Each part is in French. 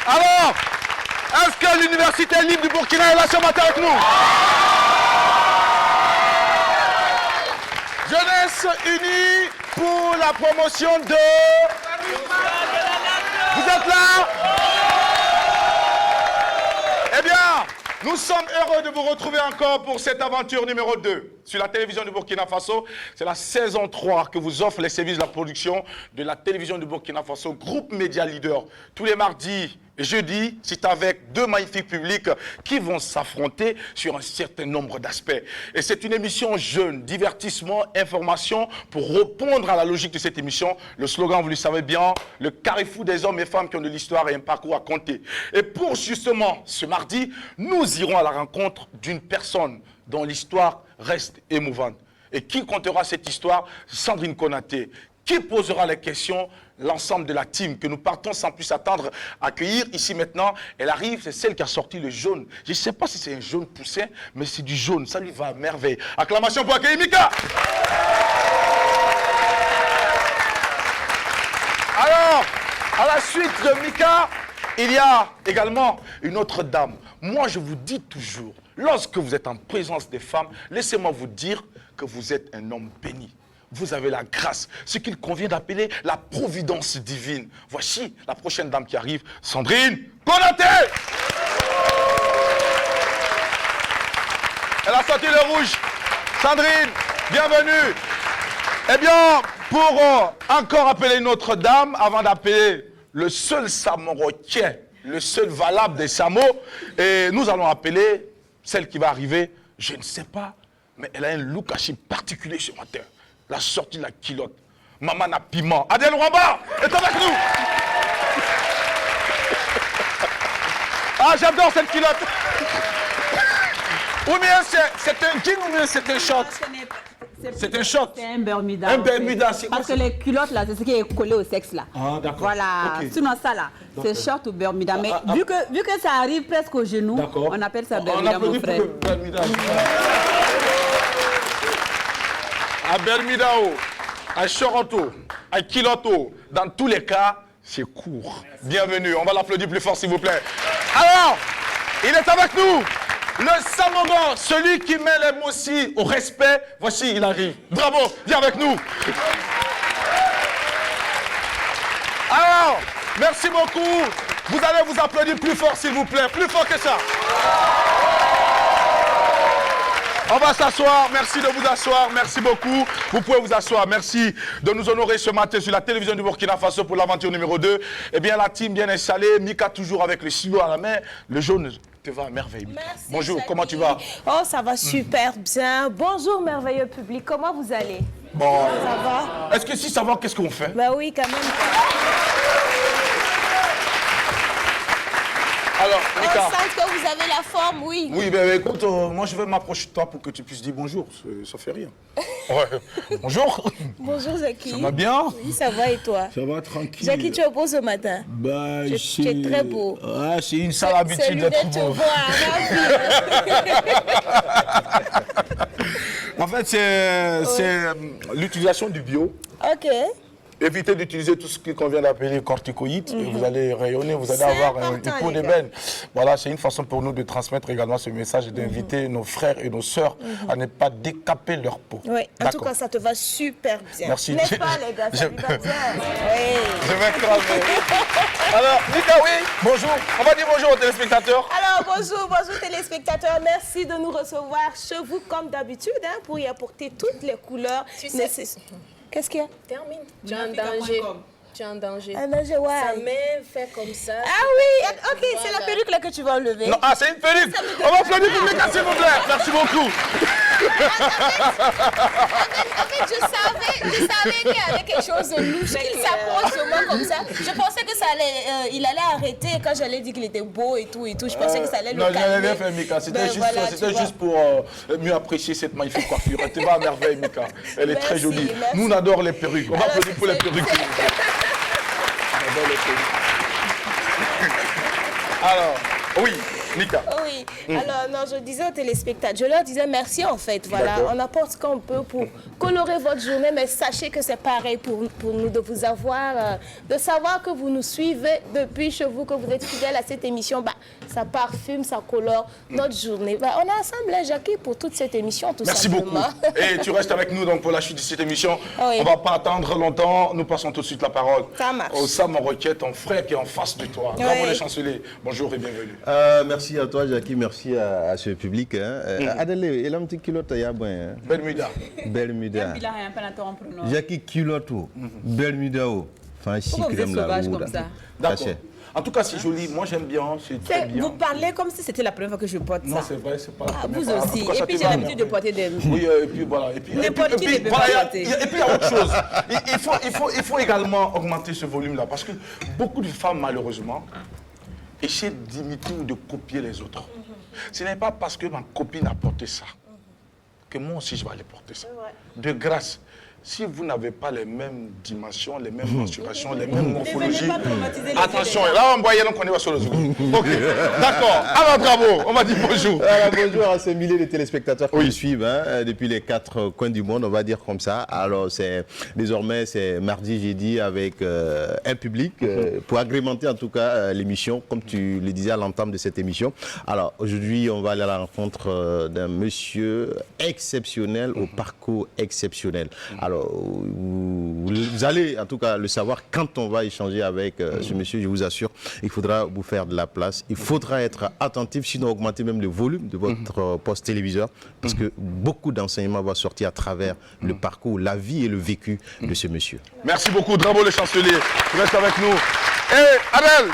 Alors, est-ce que l'Université libre du Burkina est là ce matin avec nous? Jeunesse unie pour la promotion de... Vous êtes là? Eh bien, nous sommes heureux de vous retrouver encore pour cette aventure numéro 2 sur la télévision du Burkina Faso. C'est la saison 3 que vous offre les services de la production de la télévision du Burkina Faso, groupe média leader. Tous les mardis et jeudis, c'est avec deux magnifiques publics qui vont s'affronter sur un certain nombre d'aspects. Et c'est une émission jeune, divertissement, information. Pour répondre à la logique de cette émission, le slogan, vous le savez bien, le carrefour des hommes et femmes qui ont de l'histoire et un parcours à compter. Et pour justement ce mardi, nous irons à la rencontre d'une personne dont l'histoire reste émouvante. Et qui comptera cette histoire? Sandrine Konaté. Qui posera les questions? L'ensemble de la team que nous partons sans plus attendre à accueillir ici maintenant. Elle arrive, c'est celle qui a sorti le jaune. Je ne sais pas si c'est un jaune poussin, mais c'est du jaune. Ça lui va à merveille. Acclamation pour accueillir Mika. Alors, à la suite de Mika, il y a également une autre dame. Moi, je vous dis toujours, lorsque vous êtes en présence des femmes, laissez-moi vous dire que vous êtes un homme béni. Vous avez la grâce, ce qu'il convient d'appeler la providence divine. Voici la prochaine dame qui arrive, Sandrine Konaté. Elle a sorti le rouge. Sandrine, bienvenue. Eh bien, pour encore appeler une autre dame, avant d'appeler le seul Samoroquien, le seul valable des Samo, et nous allons appeler celle qui va arriver, je ne sais pas, mais elle a un look assez particulier ce matin. La sortie de la culotte. Maman n'a piment. Adèle Rwamba est avec nous. Ah, j'adore cette culotte. Ou bien c'est un jean ou bien c'est un short? C'est un short. C'est un Bermuda. Un Bermuda, c'est quoi? Parce que les culottes, là, c'est ce qui est collé au sexe, là. Ah, d'accord. Voilà. Okay. Sinon, ça, là, c'est short ou Bermuda. Mais vu que ça arrive presque au genou, on appelle ça Bermuda, mon frère. Bermuda. À Bermudao, à Choronto, à Kiloto, dans tous les cas, c'est court. Bienvenue, on va l'applaudir plus fort s'il vous plaît. Alors, il est avec nous, le Samogan, celui qui met les mots aussi au respect. Voici, il arrive. Bravo, viens avec nous. Alors, merci beaucoup. Vous allez vous applaudir plus fort s'il vous plaît, plus fort que ça. On va s'asseoir, merci de vous asseoir, merci beaucoup. Vous pouvez vous asseoir, merci de nous honorer ce matin sur la télévision du Burkina Faso pour l'aventure numéro 2. Eh bien, la team bien installée, Mika toujours avec le stylo à la main. Le jaune te va à merveille. Merci, bonjour, Jackie. comment tu vas? Oh, ça va super bien. Bonjour, merveilleux public. Comment vous allez? Bon. Ça va? Est-ce que si ça va, qu'est-ce qu'on fait? Bah oui, quand même. Alors, On Mika. sent que vous avez la forme, oui. Oui, ben écoute, moi je vais m'approcher de toi pour que tu puisses dire bonjour. Ça fait rien. Ouais. Bonjour. Bonjour, Jackie. Ça va bien? Oui, ça va et toi? Ça va tranquille. Jackie, tu es beau ce matin. Bah, tu es très beau. Ouais, c'est une sale habitude d'être beau. En fait, c'est l'utilisation du bio. Ok. Évitez d'utiliser tout ce qu'on vient d'appeler corticoïdes. Et vous allez rayonner, vous allez avoir une peau d'ébène. Voilà, c'est une façon pour nous de transmettre également ce message et d'inviter nos frères et nos sœurs à ne pas décaper leur peau. Oui, en tout cas, ça te va super bien. Merci. N'est-ce pas, les gars? Ça te va bien. Oui. Je vais cramer. Alors, Mika, oui, bonjour. On va dire bonjour aux téléspectateurs. Alors, bonjour téléspectateurs. Merci de nous recevoir chez vous comme d'habitude pour y apporter toutes les couleurs nécessaires. Qu'est-ce qu'il y a? Termine. Tu es en danger. Tu es en danger. Un danger, ouais. Sa main fait comme ça. Ah oui, ok, voilà. C'est la perruque là que tu vas enlever. Non, c'est une perruque. On va applaudir pour Mika, s'il vous plaît. Merci beaucoup. En fait, je savais qu'il y avait quelque chose de louche, qu'il s'approche de moi comme ça. Je pensais que ça allait, il allait arrêter quand j'allais dire qu'il était beau et tout. Je pensais que ça allait le calmer. Non, je n'avais rien fait, Mika. C'était juste pour mieux apprécier cette magnifique coiffure. Elle te va à merveille, Mika. Elle est très jolie. Merci. Nous, on adore les perruques. On va applaudir pour les perruques. Alors, oui. Nika. Oui, alors non, je disais aux téléspectateurs, je leur disais merci en fait, voilà, on apporte ce qu'on peut pour colorer votre journée, mais sachez que c'est pareil pour nous de vous avoir, de savoir que vous nous suivez depuis chez vous, que vous êtes fidèles à cette émission, bah, ça parfume, ça colore notre journée. Bah, on est ensemble, hein, Jackie, pour toute cette émission, tout Merci simplement. beaucoup. Et tu restes avec nous donc, pour la suite de cette émission. Oui. On ne va pas attendre longtemps, nous passons tout de suite la parole Ça marche. au Sam Roquette, ton frère qui est en face de toi. Bravo Oui. les chanceliers, bonjour et bienvenue. Merci à toi, Jackie. Merci à ce public. Adele, il a un petit culotte, il y a bien. Bermuda. Bermuda. Il a rien à t'interrompre, non. Jackie culotte, Bermuda. Enfin, Pourquoi vous êtes sauvage comme ça? D'accord. En tout cas, c'est joli. Moi, j'aime bien. C'est très bien. Vous parlez comme si c'était la première fois que je porte Non, ça. c'est vrai, c'est pas la Ah, première vous fois. En aussi. tout cas, Et ça puis te j'ai va. l'habitude de porter des... Oui, et puis voilà. Et puis, N'importe qui ne peut voilà, pas et porter. puis il y a autre chose. Il faut également augmenter ce volume-là parce que beaucoup de femmes, malheureusement, essaient d'imiter ou de copier les autres. Ce n'est pas parce que ma copine a porté ça que moi aussi je vais aller porter ça. De grâce. Si vous n'avez pas les mêmes dimensions, les mêmes mensurations, les mêmes morphologies, pas traumatiser les attention, là on voit qu'on est sur le Zougou. Ok, d'accord. Alors bravo, on va dire bonjour. Alors, bonjour à ces milliers de téléspectateurs qui nous suivent depuis les 4 coins du monde, on va dire comme ça. Alors, désormais, c'est mardi, jeudi avec un public pour agrémenter en tout cas l'émission, comme tu le disais à l'entame de cette émission. Alors, aujourd'hui, on va aller à la rencontre d'un monsieur exceptionnel au parcours exceptionnel. Alors, vous allez en tout cas le savoir quand on va échanger avec ce monsieur, je vous assure, il faudra vous faire de la place, il faudra être attentif, sinon augmenter même le volume de votre poste téléviseur, parce que beaucoup d'enseignements vont sortir à travers le parcours, la vie et le vécu de ce monsieur. Merci beaucoup, bravo le chancelier. Tu restes avec nous. Et Adèle,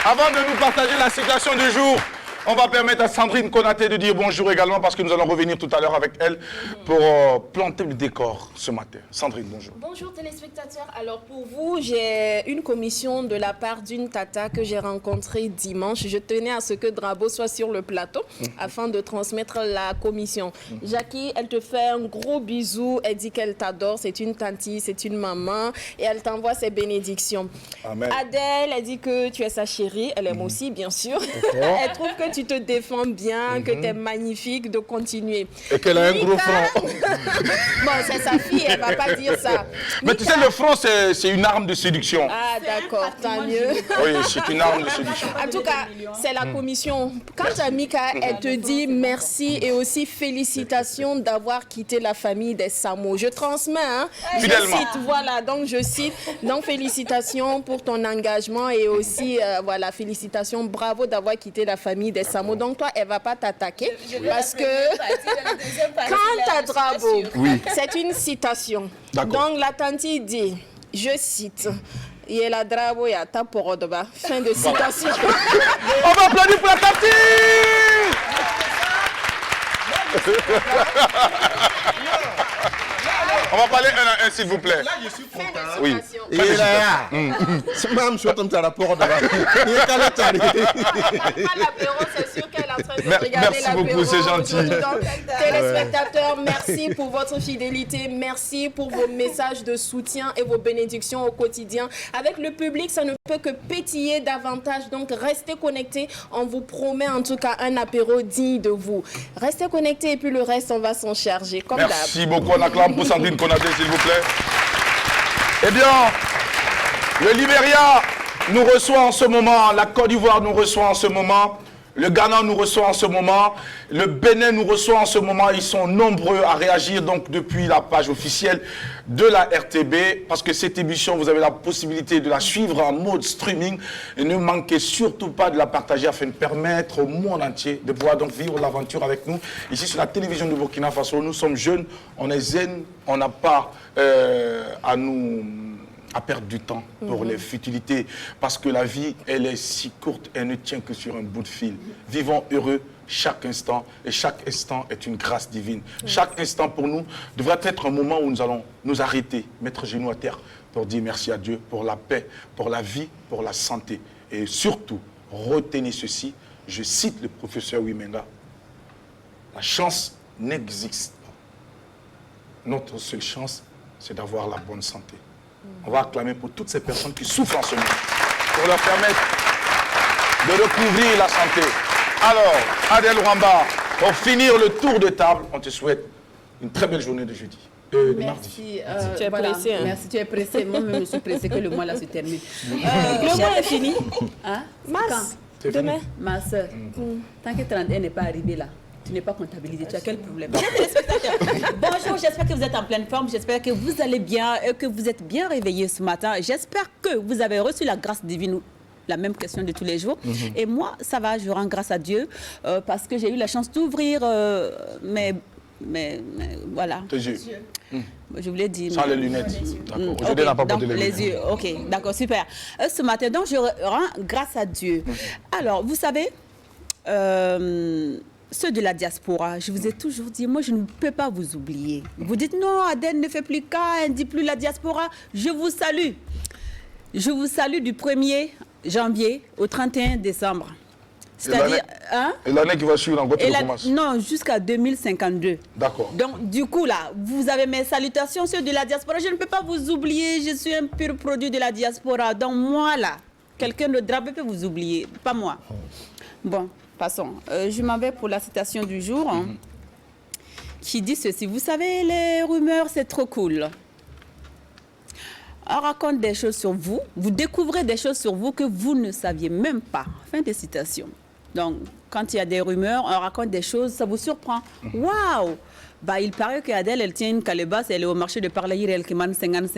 avant de nous partager la situation du jour, on va permettre à Sandrine Konaté de dire bonjour également parce que nous allons revenir tout à l'heure avec elle pour planter le décor ce matin. Sandrine, bonjour. Bonjour téléspectateurs. Alors pour vous, j'ai une commission de la part d'une tata que j'ai rencontrée dimanche. Je tenais à ce que Drabo soit sur le plateau afin de transmettre la commission. Jackie, elle te fait un gros bisou. Elle dit qu'elle t'adore. C'est une tantine, c'est une maman et elle t'envoie ses bénédictions. Amen. Adèle, elle dit que tu es sa chérie. Elle aime aussi, bien sûr. Elle trouve que tu te défends bien, que tu es magnifique, de continuer. Et qu'elle a un gros Mika- front. Bon, c'est sa fille, elle va pas dire ça. Mais tu sais, le front, c'est une arme de séduction. Ah, d'accord, tant mieux. Oui, c'est une arme de séduction. En tout cas, c'est la commission. Quant à Mika, elle te dit merci et aussi félicitations d'avoir quitté la famille des Samo. Je transmets, hein. Fidèlement. Je cite, voilà, donc je cite. Donc félicitations pour ton engagement et aussi, voilà, félicitations, bravo d'avoir quitté la famille des Samo. Donc toi, elle va pas t'attaquer parce que quand à Drabo, c'est une citation. D'accord. Donc la tante dit, je cite. Et la Drabo ya ta porodoba. Fin de citation. On va applaudir pour la tantine. On va parler un à un, s'il vous plaît. Là, je suis content. Oui. Et là, même si on t'a rapport d'abord. Il est calé, t'as L'apéro, c'est sûr qu'elle est en train de regarder Merci l'apéro. beaucoup, c'est gentil. Donc, téléspectateurs, merci pour votre fidélité, merci pour vos messages de soutien et vos bénédictions au quotidien. Avec le public, ça ne peut que pétiller davantage. Donc, restez connectés. On vous promet en tout cas un apéro digne de vous. Restez connectés et puis le reste, on va s'en charger. Comme d'hab. Merci beaucoup. On acclame pour Sandrine Konaté, s'il vous plaît. Eh bien, le Libéria nous reçoit en ce moment, la Côte d'Ivoire nous reçoit en ce moment, le Ghana nous reçoit en ce moment, le Bénin nous reçoit en ce moment. Ils sont nombreux à réagir donc depuis la page officielle de la RTB, parce que cette émission, vous avez la possibilité de la suivre en mode streaming et ne manquez surtout pas de la partager afin de permettre au monde entier de pouvoir donc vivre l'aventure avec nous. Ici sur la télévision de Burkina Faso, nous sommes jeunes, on est zen, on n'a pas à perdre du temps pour les futilités, parce que la vie, elle est si courte, elle ne tient que sur un bout de fil. Vivons heureux chaque instant, et chaque instant est une grâce divine. Chaque instant pour nous devrait être un moment où nous allons nous arrêter, mettre genoux à terre pour dire merci à Dieu pour la paix, pour la vie, pour la santé. Et surtout, retenez ceci, je cite le professeur Wimenga, la chance n'existe pas. Notre seule chance, c'est d'avoir la bonne santé. On va acclamer pour toutes ces personnes qui souffrent en ce moment, pour leur permettre de recouvrir la santé. Alors, Adel Rwamba, pour finir le tour de table, on te souhaite une très belle journée de jeudi. De mardi. Merci. Tu es pressé, hein? Merci, tu es pressé. Moi-même, je suis pressé que le mois là se termine. Le mois est fini. Hein? Mars. Demain. Ma soeur, tant que 31 n'est pas arrivé là, tu n'es pas comptabilisé. Tu as quel problème? Bonjour, j'espère que vous êtes en pleine forme. J'espère que vous allez bien et que vous êtes bien réveillés ce matin. J'espère que vous avez reçu la grâce divine. La même question de tous les jours. Et moi, ça va, je rends grâce à Dieu parce que j'ai eu la chance d'ouvrir mais voilà. Tes yeux. Je voulais dire. Sans les lunettes. D'accord. Aujourd'hui, Okay, on n'a pas porté donc, les lunettes. yeux. Ok, d'accord, super. Ce matin, donc, je rends grâce à Dieu. Alors, vous savez, ceux de la diaspora, je vous ai toujours dit, moi, je ne peux pas vous oublier. Vous dites, non, Adèle ne fait plus cas, elle ne dit plus la diaspora. Je vous salue. Je vous salue du 1er janvier au 31 décembre. C'est-à-dire, hein? Et l'année qui va suivre, en Guadeloupe, commence. Non, jusqu'à 2052. D'accord. Donc, du coup, là, vous avez mes salutations, ceux de la diaspora. Je ne peux pas vous oublier. Je suis un pur produit de la diaspora. Donc, moi, là, quelqu'un de drapé peut vous oublier, pas moi. Bon, passons. Je m'en vais pour la citation du jour, hein, qui dit ceci. Vous savez, les rumeurs, c'est trop cool. On raconte des choses sur vous. Vous découvrez des choses sur vous que vous ne saviez même pas. Fin de citation. Donc, quand il y a des rumeurs, on raconte des choses, ça vous surprend. Waouh! Bah, il paraît qu'Adèle, elle tient une calebasse, elle est au marché de Parlayir, elle commande 50.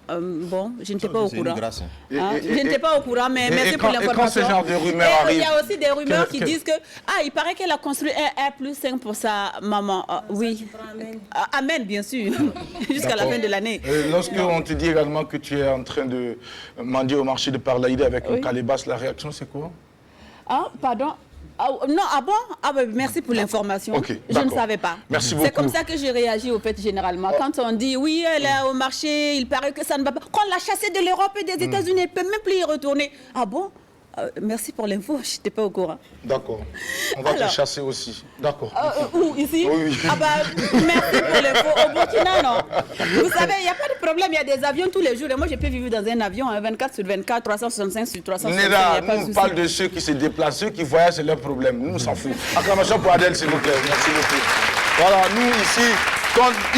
Bon, je n'étais pas au courant. Grâce. Je n'étais pas au courant, mais merci pour l'information. Et quand ce genre de rumeurs Il arrive, y a aussi des rumeurs qui disent que, il paraît qu'elle a construit un R+5 pour sa maman. Oui. Amen, bien sûr. Jusqu'à la fin de l'année. Lorsque on te dit également que tu es en train de mendier au marché de Parlaïde avec une calebasse, la réaction c'est quoi? Ah, pardon. Non, ah bon? Ah ben, merci pour l'information. Ok, je ne d'accord. savais pas. Merci beaucoup. C'est comme ça que je réagis au fait généralement. Quand on dit oui, elle est au marché, il paraît que ça ne va pas. Qu'on l'a chassée de l'Europe et des États-Unis, elle ne peut même plus y retourner. Ah bon? Merci pour l'info, je n'étais pas au courant. D'accord. On va te chasser aussi. D'accord. Où? Ici? Oui. Ah bah, merci pour l'info. Au Burkina, non? Vous savez, il n'y a pas de problème, il y a des avions tous les jours. Et moi, je peux vivre dans un avion 24 sur 24, 365 sur 365. Néda, nous, on parle de ceux qui se déplacent, ceux qui voyagent, c'est leur problème. Nous, on s'en fout. Acclamation pour Adèle, s'il vous plaît. Merci beaucoup. Voilà, nous,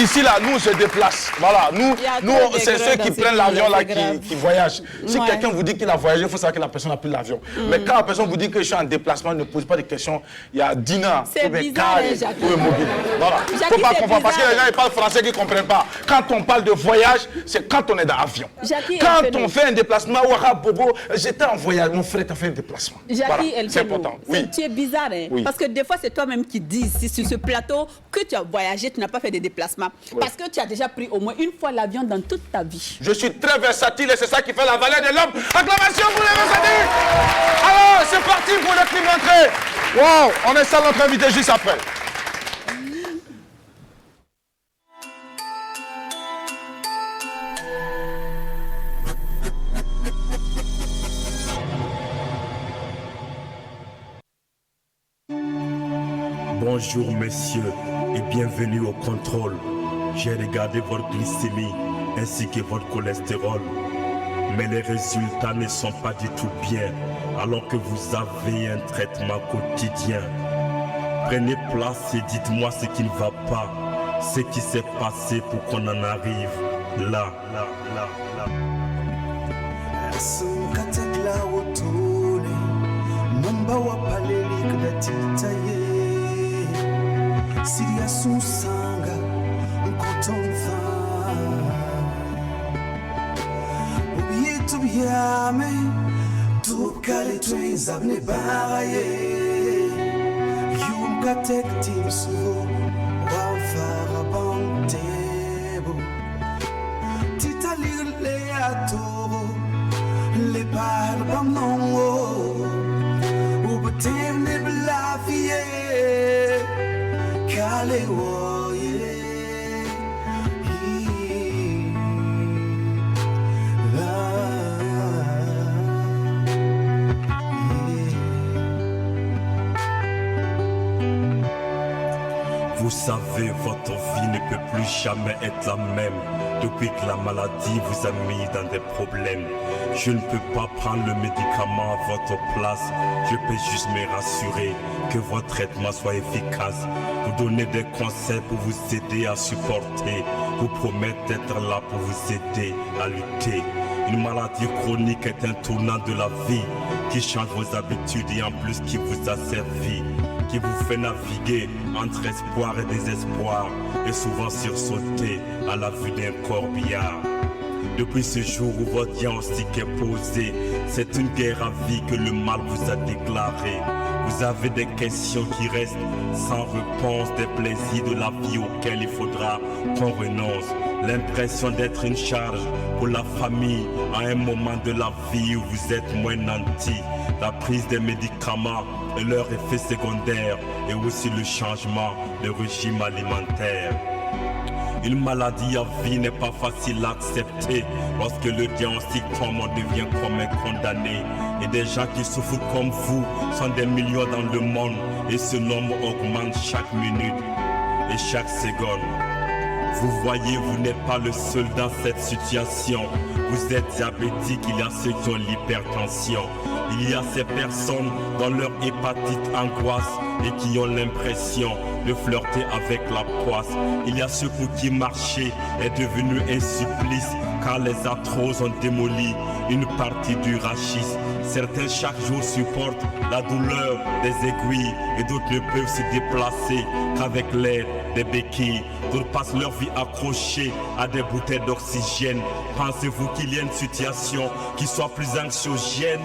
ici, là, nous, on se déplace. Voilà, nous c'est ceux qui prennent l'avion, là, qui voyagent. Si quelqu'un vous dit qu'il a voyagé, il faut savoir que la personne a pris l'avion. Mais quand la personne vous dit que je suis en déplacement, ne pose pas de questions. Il y a Dina, c'est bizarre, Jackie. mobile. Voilà. Il ne faut pas comprendre, parce que les gens, ils parlent français qui ne comprennent pas. Quand on parle de voyage, c'est quand on est dans l'avion. Quand on fait un déplacement, Ouara Bobo, j'étais en voyage, mon frère t'a fait un déplacement. Jackie, voilà, c'est important. Oui. Tu es bizarre, hein? Oui. Parce que des fois, c'est toi-même qui dis ici sur ce plateau que tu as voyagé, tu n'as pas fait de déplacement. Oui. Parce que tu as déjà pris au moins une fois l'avion dans toute ta vie. Je suis très versatile et c'est ça qui fait la valeur de l'homme. Acclamation pour les versatiles. Alors, c'est parti pour le clip d'entrée. Wow, on installe notre invité juste après. Bonjour messieurs et bienvenue au contrôle. J'ai regardé votre glycémie ainsi que votre cholestérol. Mais les résultats ne sont pas du tout bien alors que vous avez un traitement quotidien. Prenez place et dites-moi ce qui ne va pas, ce qui s'est passé pour qu'on en arrive là. Susanga nkotomfa ubyitu byame tukale twenza bne baye yumka tektimso wafara bantebo titalile atoro le barbamnongo ubetemne blafie Vous Vous savez, votre vie ne peut plus jamais être la même. Depuis que la maladie vous a mis dans des problèmes. Je ne peux pas prendre le médicament à votre place. Je peux juste me rassurer que votre traitement soit efficace. Vous donner des conseils pour vous aider à supporter. Vous promettre d'être là pour vous aider à lutter. Une maladie chronique est un tournant de la vie qui change vos habitudes et en plus qui vous a servi, qui vous fait naviguer entre espoir et désespoir et souvent sursauter à la vue d'un corbillard. Depuis ce jour où votre diagnostic est posé, c'est une guerre à vie que le mal vous a déclaré. Vous avez des questions qui restent sans réponse, des plaisirs de la vie auxquels il faudra qu'on renonce. L'impression d'être une charge pour la famille à un moment de la vie où vous êtes moins nanti. La prise des médicaments et leurs effets secondaires et aussi le changement de régime alimentaire. Une maladie à vie n'est pas facile à accepter. Lorsque le diagnostic tombe, on devient comme un condamné. Et des gens qui souffrent comme vous sont des millions dans le monde. Et ce nombre augmente chaque minute et chaque seconde. Vous voyez, vous n'êtes pas le seul dans cette situation. Vous êtes diabétique, il y a ceux qui ont l'hypertension. Il y a ces personnes dont leur hépatite angoisse et qui ont l'impression de flirter avec la poisse. Il y a ceux pour qui marcher est devenu un supplice car les arthroses ont démoli une partie du rachis. Certains chaque jour supportent la douleur des aiguilles et d'autres ne peuvent se déplacer qu'avec l'aide des béquilles. D'autres passent leur vie accrochés à des bouteilles d'oxygène. Pensez-vous qu'il y a une situation qui soit plus anxiogène?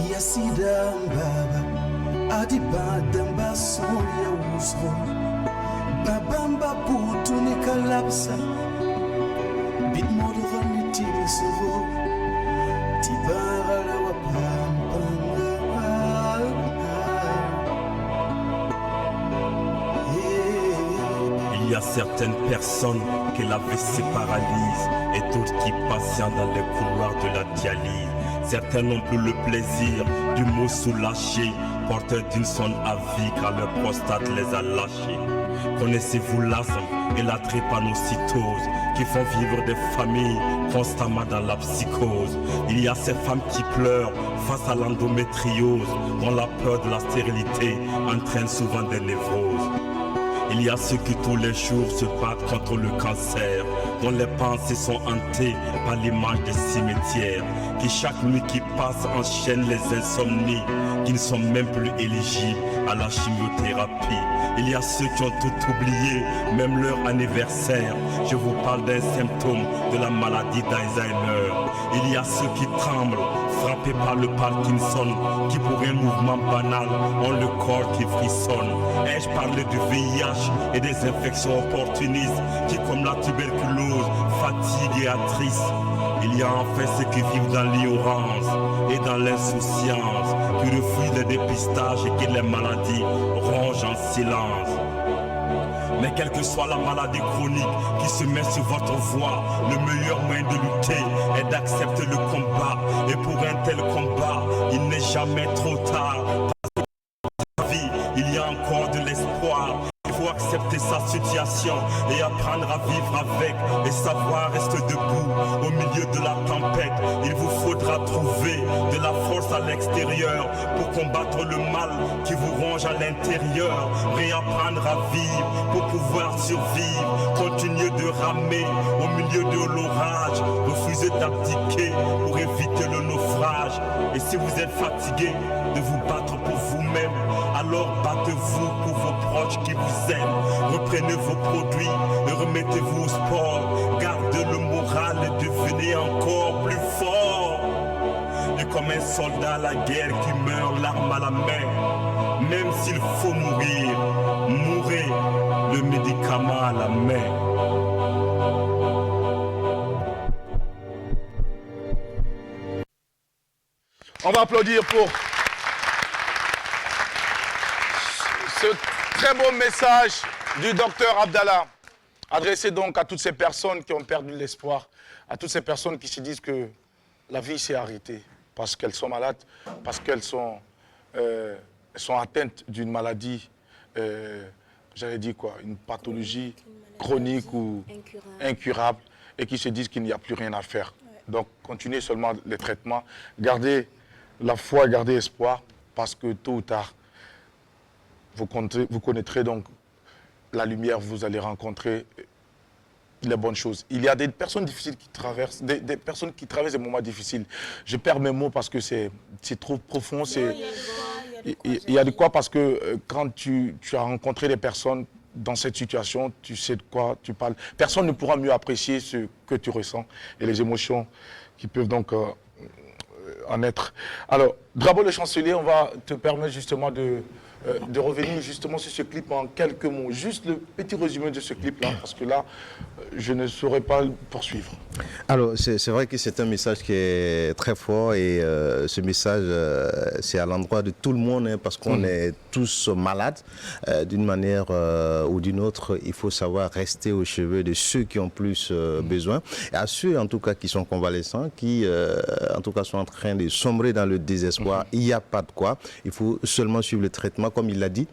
Yasida Baba Adiba Damba Soya Usro Babamba Putuni Kalapsa Bitmodorani Timisoro Tibara Il y a certaines personnes que la vessie paralyse et d'autres qui patientent dans les couloirs de la dialyse. Certains n'ont plus le plaisir du mot soulagé, porteurs d'une sonde à vie car leur prostate les a lâchés. Connaissez-vous l'asthme et la drépanocytose qui font vivre des familles constamment dans la psychose? Il y a ces femmes qui pleurent face à l'endométriose, dont la peur de la stérilité entraîne souvent des névroses. Il y a ceux qui tous les jours se battent contre le cancer, dont les pensées sont hantées par l'image des cimetières, qui chaque nuit qui passe enchaînent les insomnies, qui ne sont même plus éligibles à la chimiothérapie. Il y a ceux qui ont tout oublié, même leur anniversaire. Je vous parle d'un symptôme de la maladie d'Alzheimer. Il y a ceux qui tremblent, frappés par le Parkinson, qui pour un mouvement banal ont le corps qui frissonne. Ai-je parlé du VIH et des infections opportunistes qui, comme la tuberculose, fatiguent et attristent? Il y a enfin ceux qui vivent dans l'ignorance et dans l'insouciance, qui refusent le dépistage et qui les maladies rongent en silence. Mais quelle que soit la maladie chronique qui se met sur votre voie, le meilleur moyen de lutter est d'accepter le combat. Et pour un tel combat, il n'est jamais trop tard. Parce que dans la vie, il y a encore de l'espoir. Il faut accepter sa situation et apprendre à vivre avec et savoir rester debout au milieu de la tempête. Il vous faudra trouver de la force à l'extérieur pour combattre le mal qui vous ronge à l'intérieur. Réapprendre à vivre pour pouvoir survivre. Continuer de ramer au milieu de l'orage. Refuser d'abdiquer pour éviter le naufrage. Et si vous êtes fatigué de vous battre pour vous-même, alors battez-vous pour vos proches qui vous aiment. Reprenez vos produits et remettez-vous au sport. Gardez le moral et devenez encore plus fort. Et comme un soldat à la guerre qui meurt l'arme à la main, même s'il faut mourir, mourrez le médicament à la main. On va applaudir pour ce très beau message du docteur Abdallah, adressé donc à toutes ces personnes qui ont perdu l'espoir, à toutes ces personnes qui se disent que la vie s'est arrêtée parce qu'elles sont malades, parce qu'elles sont sont atteintes d'une maladie, j'allais dire quoi, une pathologie chronique ou incurable et qui se disent qu'il n'y a plus rien à faire. Donc, continuez seulement les traitements, gardez la foi, gardez espoir, parce que tôt ou tard, vous connaîtrez donc la lumière, vous allez rencontrer les bonnes choses. Il y a des personnes difficiles qui traversent, des personnes qui traversent des moments difficiles. Je perds mes mots parce que c'est trop profond. Il y a de quoi parce que quand tu as rencontré des personnes dans cette situation, tu sais de quoi tu parles. Personne ne pourra mieux apprécier ce que tu ressens et les émotions qui peuvent donc en être. Alors, Drabo le chancelier, on va te permettre justement de revenir justement sur ce clip en quelques mots. Juste le petit résumé de ce clip-là, parce que là, je ne saurais pas le poursuivre. Alors, c'est vrai que c'est un message qui est très fort et ce message, c'est à l'endroit de tout le monde, hein, parce qu'on est tous malades d'une manière ou d'une autre. Il faut savoir rester au chevet de ceux qui ont plus besoin, et à ceux en tout cas qui sont convalescents, qui en tout cas sont en train de sombrer dans le désespoir. Il n'y a pas de quoi, il faut seulement suivre le traitement, comme il l'a dit.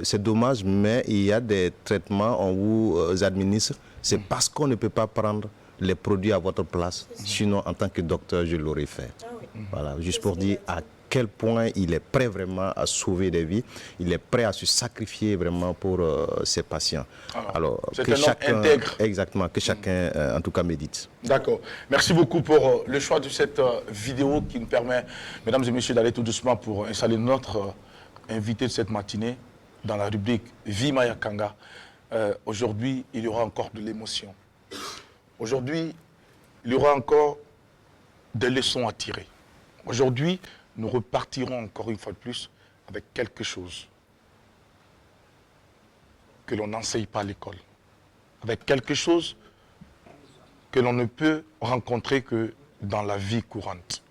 C'est dommage, mais il y a des traitements, on vous administre. C'est parce qu'on ne peut pas prendre les produits à votre place. Sinon, en tant que docteur, je l'aurais fait. Voilà, juste pour dire à quel point il est prêt vraiment à sauver des vies. Il est prêt à se sacrifier vraiment pour ses patients. Alors, que chacun intègre. Exactement, que chacun, en tout cas, médite. D'accord. Merci beaucoup pour le choix de cette vidéo qui nous permet, mesdames et messieurs, d'aller tout doucement pour installer notre invité de cette matinée dans la rubrique Vie Maya Kanga. Aujourd'hui, il y aura encore de l'émotion. Aujourd'hui, il y aura encore des leçons à tirer. Aujourd'hui, nous repartirons encore une fois de plus avec quelque chose que l'on n'enseigne pas à l'école. Avec quelque chose que l'on ne peut rencontrer que dans la vie courante.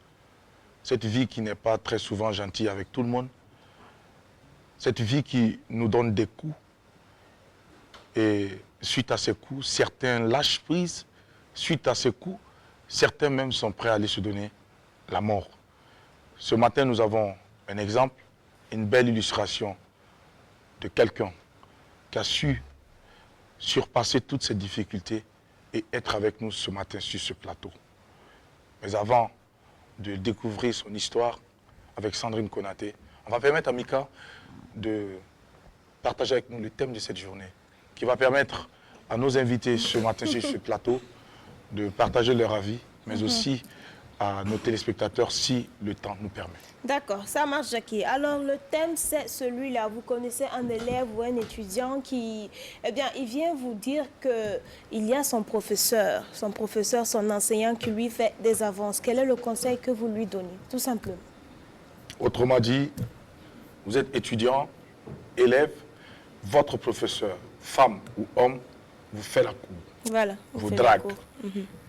Cette vie qui n'est pas très souvent gentille avec tout le monde. Cette vie qui nous donne des coups. Et suite à ces coups, certains lâchent prise. Suite à ces coups, certains même sont prêts à aller se donner la mort. Ce matin, nous avons un exemple, une belle illustration de quelqu'un qui a su surpasser toutes ces difficultés et être avec nous ce matin sur ce plateau. Mais avant de découvrir son histoire avec Sandrine Konaté, on va permettre à Mika de partager avec nous le thème de cette journée, qui va permettre à nos invités ce matin sur ce plateau de partager leur avis, mais aussi à nos téléspectateurs si le temps nous permet. D'accord, ça marche, Jackie. Alors, le thème, c'est celui-là. Vous connaissez un élève ou un étudiant qui, eh bien, il vient vous dire qu'il y a son professeur, son enseignant qui lui fait des avances. Quel est le conseil que vous lui donnez, tout simplement? Autrement dit, vous êtes étudiant, élève, votre professeur, femme ou homme, vous fait la cour. Voilà. Vous drague.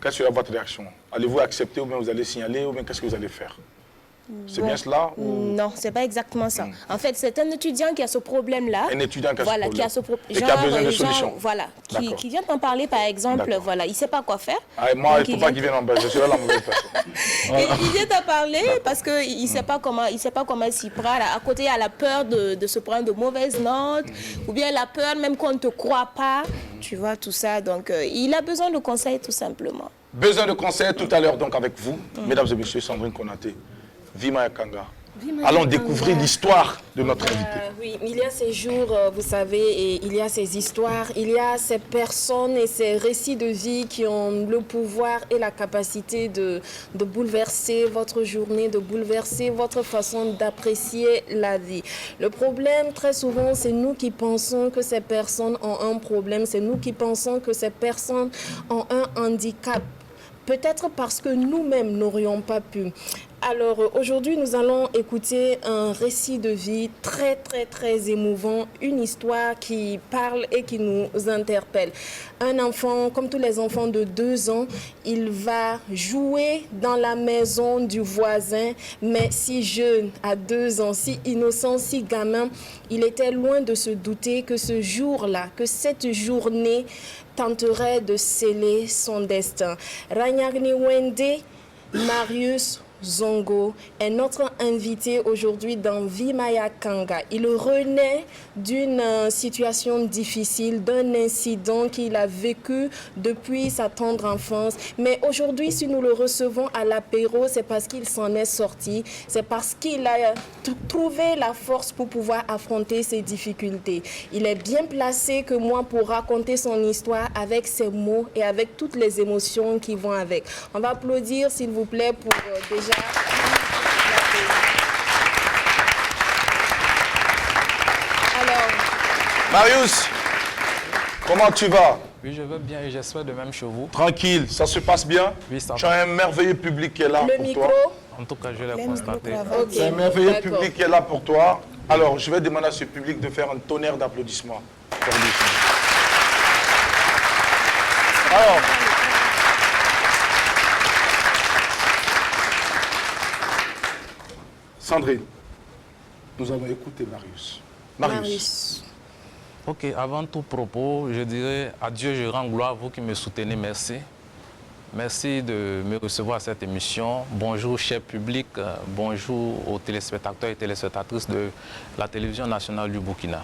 Quelle sera votre réaction? Allez-vous accepter ou bien vous allez signaler ou bien qu'est-ce que vous allez faire? C'est bien cela ou... Non, c'est pas exactement ça. En fait, c'est un étudiant qui a ce problème-là. Un étudiant qui a voilà, ce problème. qui a qui a besoin de solutions. Voilà, qui vient t'en parler, par exemple. Voilà, il ne sait pas quoi faire. Ah, moi, il ne faut pas qu'il vienne en bas. Je serai la mauvaise personne. Et il vient t'en parler parce qu'il ne sait pas comment s'y prendre. À côté, il y a la peur de se prendre de mauvaises notes, ou bien la peur même qu'on ne te croit pas. Tu vois, tout ça. Donc, il a besoin de conseils, tout simplement. Besoin de conseils tout à l'heure, donc, avec vous, mesdames et messieurs, Sandrine Konaté, Vie Maya Kanga. Allons découvrir l'histoire de notre invité. Oui, il y a ces jours, vous savez, et il y a ces histoires, il y a ces personnes et ces récits de vie qui ont le pouvoir et la capacité de bouleverser votre journée, de bouleverser votre façon d'apprécier la vie. Le problème, très souvent, c'est nous qui pensons que ces personnes ont un problème, c'est nous qui pensons que ces personnes ont un handicap. Peut-être parce que nous-mêmes n'aurions pas pu. Alors aujourd'hui, nous allons écouter un récit de vie très, très, très émouvant, une histoire qui parle et qui nous interpelle. Un enfant, comme tous les enfants de 2 ans, il va jouer dans la maison du voisin, mais si jeune, à 2 ans, si innocent, si gamin, il était loin de se douter que ce jour-là, que cette journée tenterait de sceller son destin. Ranyagni Wende, Marius Zongo est notre invité aujourd'hui dans Vimaya Kanga. Il renaît d'une situation difficile, d'un incident qu'il a vécu depuis sa tendre enfance. Mais aujourd'hui, si nous le recevons à l'apéro, c'est parce qu'il s'en est sorti. C'est parce qu'il a trouvé la force pour pouvoir affronter ses difficultés. Il est bien placé que moi pour raconter son histoire avec ses mots et avec toutes les émotions qui vont avec. On va applaudir, s'il vous plaît, pour déjà... Alors, Marius, comment tu vas? Oui, je vais bien et j'espère de même chez vous. Tranquille, ça se passe bien? Oui, ça Tu as va. un merveilleux public qui est là le pour micro. toi. En tout cas, je l'ai constaté. Ok, C'est un merveilleux d'accord. public qui est là pour toi. Alors, je vais demander à ce public de faire un tonnerre d'applaudissements. pour lui. Alors, Sandrine, nous avons écouté Marius. Marius. Ok, avant tout propos, je dirais à Dieu, je rends gloire à vous qui me soutenez. Merci. Merci de me recevoir à cette émission. Bonjour, cher public. Bonjour aux téléspectateurs et téléspectatrices de la télévision nationale du Burkina.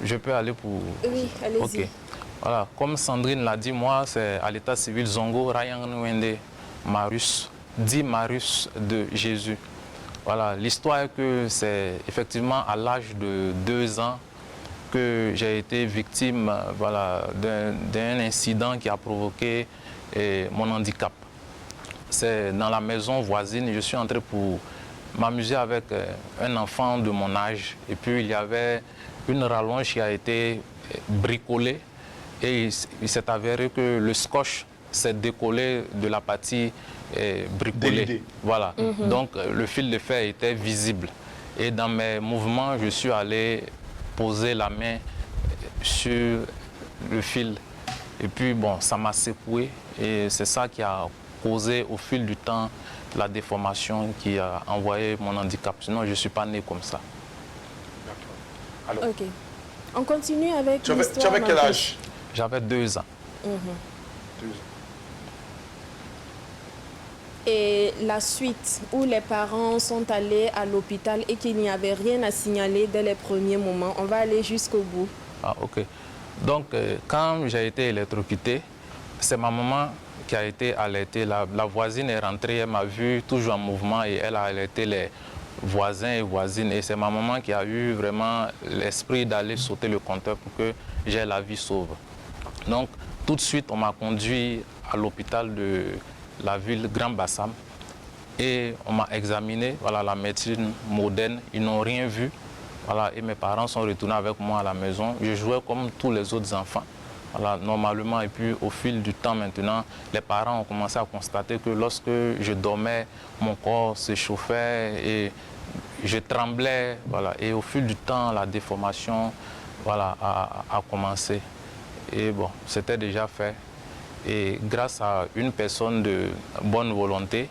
Je peux aller pour... Oui, allez-y. Ok. Voilà, comme Sandrine l'a dit, moi, c'est à l'état civil Zongo Ryan Nwende Marius, dit Marius de Jésus. Voilà, l'histoire est que c'est effectivement à l'âge de 2 ans que j'ai été victime voilà, d'un incident qui a provoqué mon handicap. C'est dans la maison voisine, je suis entré pour m'amuser avec un enfant de mon âge. Et puis il y avait une rallonge qui a été bricolée et il s'est avéré que le scotch s'est décollé de la partie bricolée. Dénudée. Voilà. Donc le fil de fer était visible. Et dans mes mouvements, je suis allé poser la main sur le fil. Et puis bon, ça m'a secoué et c'est ça qui a causé au fil du temps la déformation qui a envoyé mon handicap. Sinon, je ne suis pas né comme ça. Alors, Ok. On continue avec tu l'histoire. avais quel Marius. âge? J'avais 2 ans. 2 ans. Et la suite, où les parents sont allés à l'hôpital et qu'il n'y avait rien à signaler dès les premiers moments. On va aller jusqu'au bout. Ah, ok. Donc, quand j'ai été électrocuté, c'est ma maman qui a été alertée. La voisine est rentrée, elle m'a vu toujours en mouvement et elle a alerté les voisins et voisines. Et c'est ma maman qui a eu vraiment l'esprit d'aller sauter le compteur pour que j'aie la vie sauve. Donc, tout de suite, on m'a conduit à l'hôpital de la ville Grand Bassam et on m'a examiné, voilà, la médecine moderne, ils n'ont rien vu. Voilà, et mes parents sont retournés avec moi à la maison. Je jouais comme tous les autres enfants, voilà, normalement. Et puis au fil du temps maintenant, les parents ont commencé à constater que lorsque je dormais, mon corps se chauffait et je tremblais. Voilà. Et au fil du temps, la déformation voilà, a commencé. Et bon, c'était déjà fait. Et grâce à une personne de bonne volonté,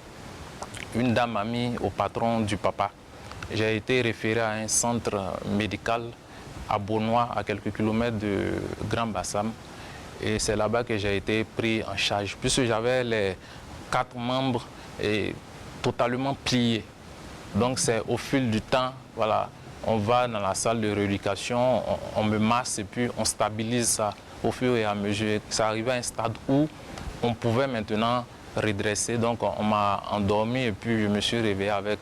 une dame amie au patron du papa, j'ai été référé à un centre médical à Bonois, à quelques kilomètres de Grand Bassam. Et c'est là-bas que j'ai été pris en charge, puisque j'avais les 4 membres totalement pliés. Donc c'est au fil du temps, voilà, on va dans la salle de rééducation, on me masse et puis on stabilise ça au fur et à mesure. Ça arrivait à un stade où on pouvait maintenant redresser. Donc on m'a endormi et puis je me suis réveillé avec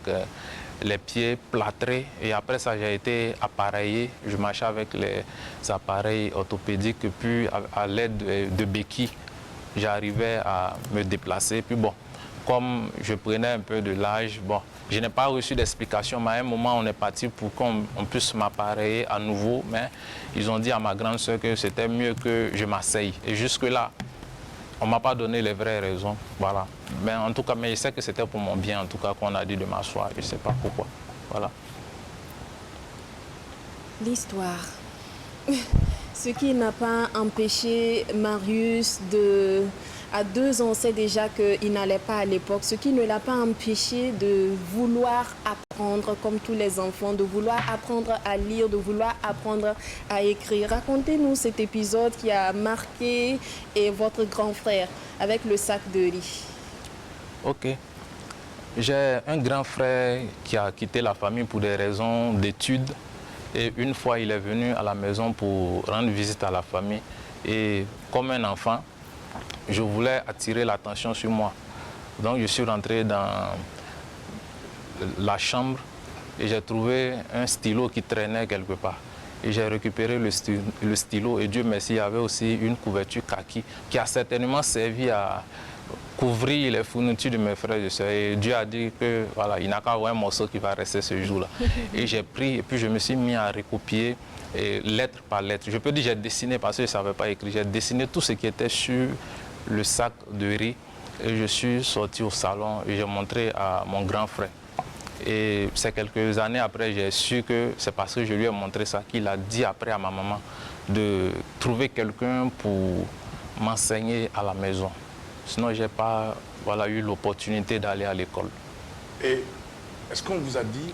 les pieds plâtrés. Et après ça, j'ai été appareillé. Je marchais avec les appareils orthopédiques et puis à l'aide de béquilles, j'arrivais à me déplacer. Puis bon, comme je prenais un peu de l'âge, bon, je n'ai pas reçu d'explication, mais à un moment, on est parti pour qu'on puisse m'appareiller à nouveau. Mais ils ont dit à ma grande soeur que c'était mieux que je m'asseye. Et jusque-là, on ne m'a pas donné les vraies raisons. Voilà. Mais en tout cas, mais je sais que c'était pour mon bien, en tout cas, qu'on a dit de m'asseoir. Je ne sais pas pourquoi. Voilà. L'histoire. Ce qui n'a pas empêché Marius de... À 2 ans, on sait déjà qu'il n'allait pas à l'époque. Ce qui ne l'a pas empêché de vouloir apprendre, comme tous les enfants, de vouloir apprendre à lire, de vouloir apprendre à écrire. Racontez-nous cet épisode qui a marqué votre grand frère avec le sac de riz. Ok. J'ai un grand frère qui a quitté la famille pour des raisons d'études. Et une fois, il est venu à la maison pour rendre visite à la famille. Et comme un enfant, je voulais attirer l'attention sur moi. Donc, je suis rentré dans la chambre et j'ai trouvé un stylo qui traînait quelque part. Et j'ai récupéré le stylo et Dieu merci, il y avait aussi une couverture kaki qui a certainement servi à couvrir les fournitures de mes frères et sœurs. Et Dieu a dit que voilà, il n'a qu'à avoir un morceau qui va rester ce jour-là. Et j'ai pris et puis je me suis mis à recopier lettre par lettre. Je peux dire j'ai dessiné parce que je ne savais pas écrire. J'ai dessiné tout ce qui était sur le sac de riz. Et je suis sorti au salon et j'ai montré à mon grand frère. Et c'est quelques années après, j'ai su que c'est parce que je lui ai montré ça qu'il a dit après à ma maman de trouver quelqu'un pour m'enseigner à la maison. Sinon, je n'ai pas eu l'opportunité d'aller à l'école. Et est-ce qu'on vous a dit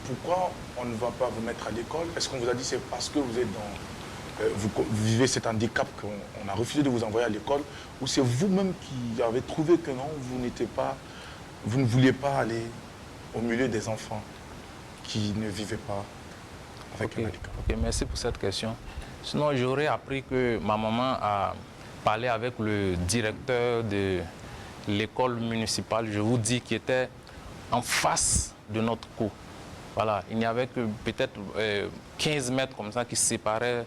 pourquoi on ne va pas vous mettre à l'école? Est-ce qu'on vous a dit c'est parce que vous êtes dans... vous vivez cet handicap qu'on a refusé de vous envoyer à l'école? Ou c'est vous-même qui avez trouvé que non, vous ne vouliez pas aller au milieu des enfants qui ne vivaient pas avec un handicap? Ok, merci pour cette question. Sinon, j'aurais appris que ma maman a parlé avec le directeur de l'école municipale, je vous dis, qui était en face de notre cour. Voilà, il n'y avait que peut-être 15 mètres comme ça qui séparaient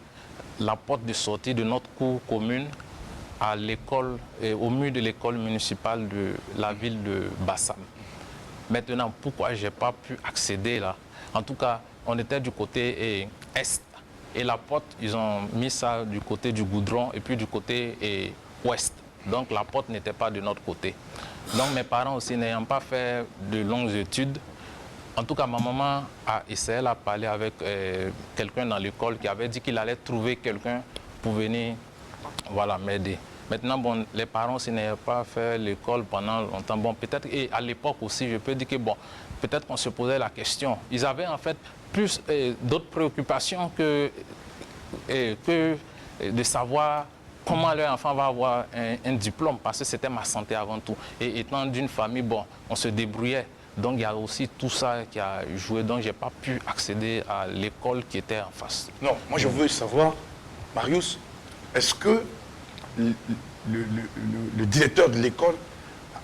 la porte de sortie de notre cour commune à l'école, au mur de l'école municipale de la ville de Bassam. Maintenant, pourquoi je n'ai pas pu accéder là? En tout cas, on était du côté est. Et la porte, ils ont mis ça du côté du goudron et puis du côté ouest. Donc la porte n'était pas de notre côté. Donc mes parents aussi n'ayant pas fait de longues études, en tout cas ma maman a essayé de parler avec quelqu'un dans l'école qui avait dit qu'il allait trouver quelqu'un pour venir m'aider. Maintenant, bon, les parents aussi n'avaient pas fait l'école pendant longtemps. Bon, peut-être, et à l'époque aussi, je peux dire que bon, peut-être qu'on se posait la question. Ils avaient en fait plus d'autres préoccupations que de savoir comment leur enfant va avoir un diplôme, parce que c'était ma santé avant tout. Et étant d'une famille, bon, on se débrouillait. Donc il y a aussi tout ça qui a joué. Donc je n'ai pas pu accéder à l'école qui était en face. Non, moi je veux savoir, Marius, est-ce que le directeur de l'école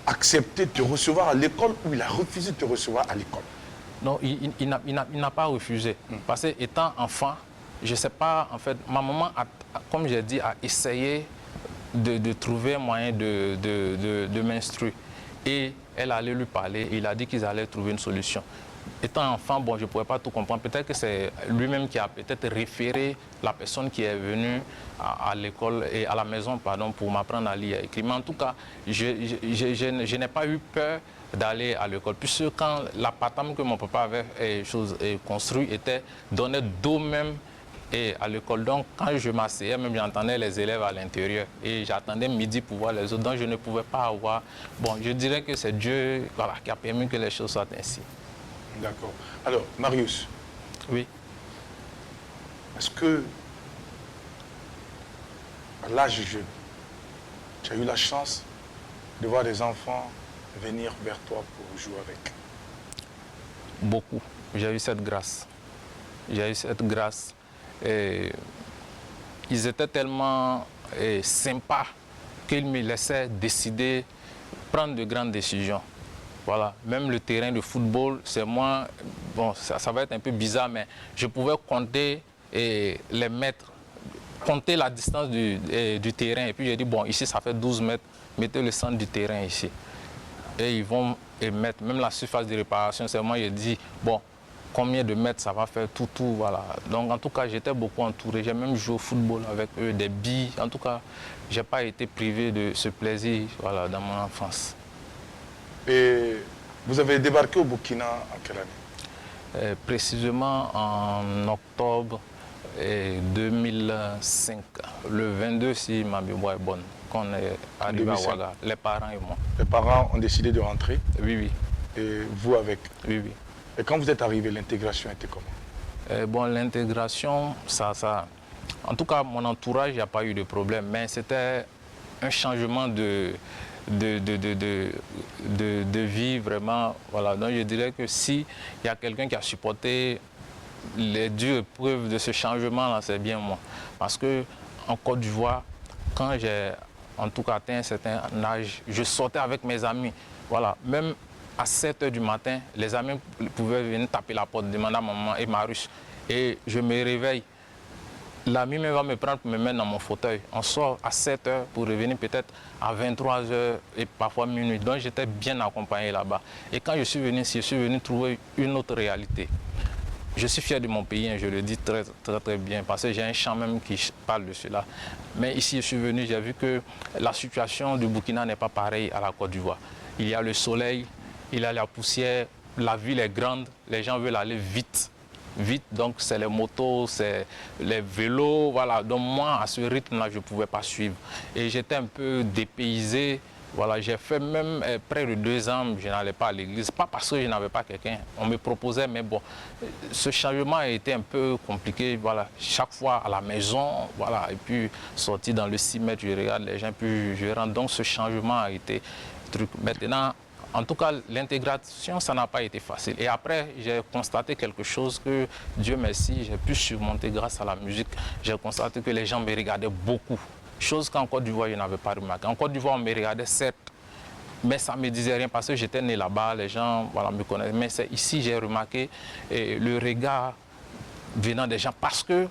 a accepté de te recevoir à l'école ou il a refusé de te recevoir à l'école? Non, il n'a pas refusé. Parce que étant enfant, je ne sais pas, en fait, ma maman, comme j'ai dit, a essayé de trouver un moyen de m'instruire. Et elle allait lui parler, il a dit qu'ils allaient trouver une solution. Étant enfant, bon, je ne pouvais pas tout comprendre. Peut-être que c'est lui-même qui a peut-être référé la personne qui est venue à l'école et à la maison, pardon, pour m'apprendre à lire et écrire. Mais en tout cas, je n'ai pas eu peur d'aller à l'école. Puisque quand l'appartement que mon papa avait construit donnait d'eau même à l'école. Donc, quand je m'asseyais, même j'entendais les élèves à l'intérieur. Et j'attendais midi pour voir les autres. Donc, je ne pouvais pas avoir... Bon, je dirais que c'est Dieu qui a permis que les choses soient ainsi. D'accord. Alors, Marius. Oui. Est-ce que, à l'âge jeune, tu as eu la chance de voir des enfants venir vers toi pour jouer avec? Beaucoup. J'ai eu cette grâce. J'ai eu cette grâce. Et ils étaient tellement sympas qu'ils me laissaient décider, prendre de grandes décisions. Voilà. Même le terrain de football, c'est moi, bon, ça va être un peu bizarre, mais je pouvais compter les mètres, compter la distance du terrain. Et puis j'ai dit, bon, ici ça fait 12 mètres, mettez le centre du terrain ici. Et ils vont mettre, même la surface de réparation, c'est moi, j'ai dit, bon, combien de mètres ça va faire, tout, voilà. Donc en tout cas, j'étais beaucoup entouré. J'ai même joué au football avec eux, des billes. En tout cas, je n'ai pas été privé de ce plaisir, voilà, dans mon enfance. Et vous avez débarqué au Burkina en quelle année? Précisément en octobre 2005, le 22 si ma mémoire est bonne, qu'on est arrivé à Ouaga, les parents et moi. Les parents ont décidé de rentrer? Oui, oui. Et vous avec? Oui, oui. Et quand vous êtes arrivé, l'intégration était comment? Bon, l'intégration, en tout cas, mon entourage, il n'y a pas eu de problème, mais c'était un changement de de vie vraiment. Voilà. Donc je dirais que s'il y a quelqu'un qui a supporté les dures épreuves de ce changement-là, c'est bien moi. Parce qu'en Côte d'Ivoire, quand j'ai en tout cas atteint un certain âge, je sortais avec mes amis. Voilà. Même à 7 h du matin, les amis pouvaient venir taper la porte, demander à maman et Marus. Et je me réveille. L'ami va me prendre pour me mettre dans mon fauteuil. On sort à 7 h pour revenir peut-être à 23 h et parfois minuit. Donc j'étais bien accompagné là-bas. Et quand je suis venu ici, je suis venu trouver une autre réalité. Je suis fier de mon pays, hein, je le dis très, très, très bien, parce que j'ai un chant même qui parle de cela. Mais ici, je suis venu, j'ai vu que la situation du Burkina n'est pas pareille à la Côte d'Ivoire. Il y a le soleil, il y a la poussière, la ville est grande, les gens veulent aller vite. Vite, donc c'est les motos, c'est les vélos, voilà. Donc moi, à ce rythme-là, je ne pouvais pas suivre. Et j'étais un peu dépaysé. Voilà, j'ai fait même près de 2 ans, je n'allais pas à l'église. Pas parce que je n'avais pas quelqu'un, on me proposait, mais bon, ce changement a été un peu compliqué. Voilà, chaque fois à la maison, voilà, et puis sortir dans le 6 mètres, je regarde les gens, puis je rentre. Donc ce changement a été truc. Maintenant, en tout cas, l'intégration, ça n'a pas été facile. Et après, j'ai constaté quelque chose que, Dieu merci, j'ai pu surmonter grâce à la musique. J'ai constaté que les gens me regardaient beaucoup. Chose qu'en Côte d'Ivoire, je n'avais pas remarqué. En Côte d'Ivoire, on me regardait, certes, mais ça ne me disait rien parce que j'étais né là-bas, les gens voilà, me connaissaient. Mais c'est ici, j'ai remarqué le regard venant des gens parce que,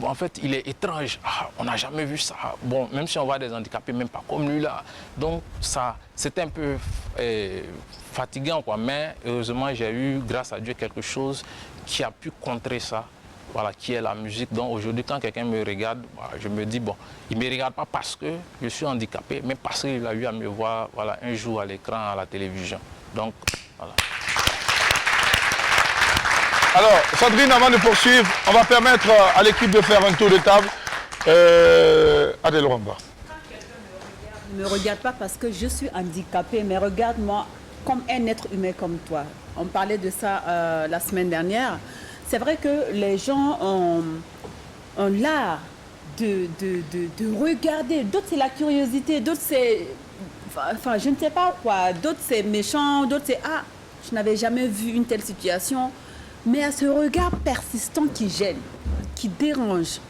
en fait, il est étrange. Ah, on n'a jamais vu ça. Bon, même si on voit des handicapés, même pas comme lui là. Donc, ça, c'était un peu fatigant, quoi. Mais heureusement, j'ai eu, grâce à Dieu, quelque chose qui a pu contrer ça. Voilà, qui est la musique. Donc aujourd'hui, quand quelqu'un me regarde, je me dis, bon, il ne me regarde pas parce que je suis handicapé, mais parce qu'il a eu à me voir voilà, un jour à l'écran, à la télévision. Donc, voilà. Alors, Sandrine, avant de poursuivre, on va permettre à l'équipe de faire un tour de table. Adèle Ramba. Ne me regarde pas parce que je suis handicapée, mais regarde-moi comme un être humain comme toi. On parlait de ça la semaine dernière. C'est vrai que les gens ont l'art de regarder. D'autres, c'est la curiosité. D'autres, c'est... Enfin, je ne sais pas quoi. D'autres, c'est méchant. D'autres, c'est... Ah, je n'avais jamais vu une telle situation. Mais à ce regard persistant qui gêne, qui dérange.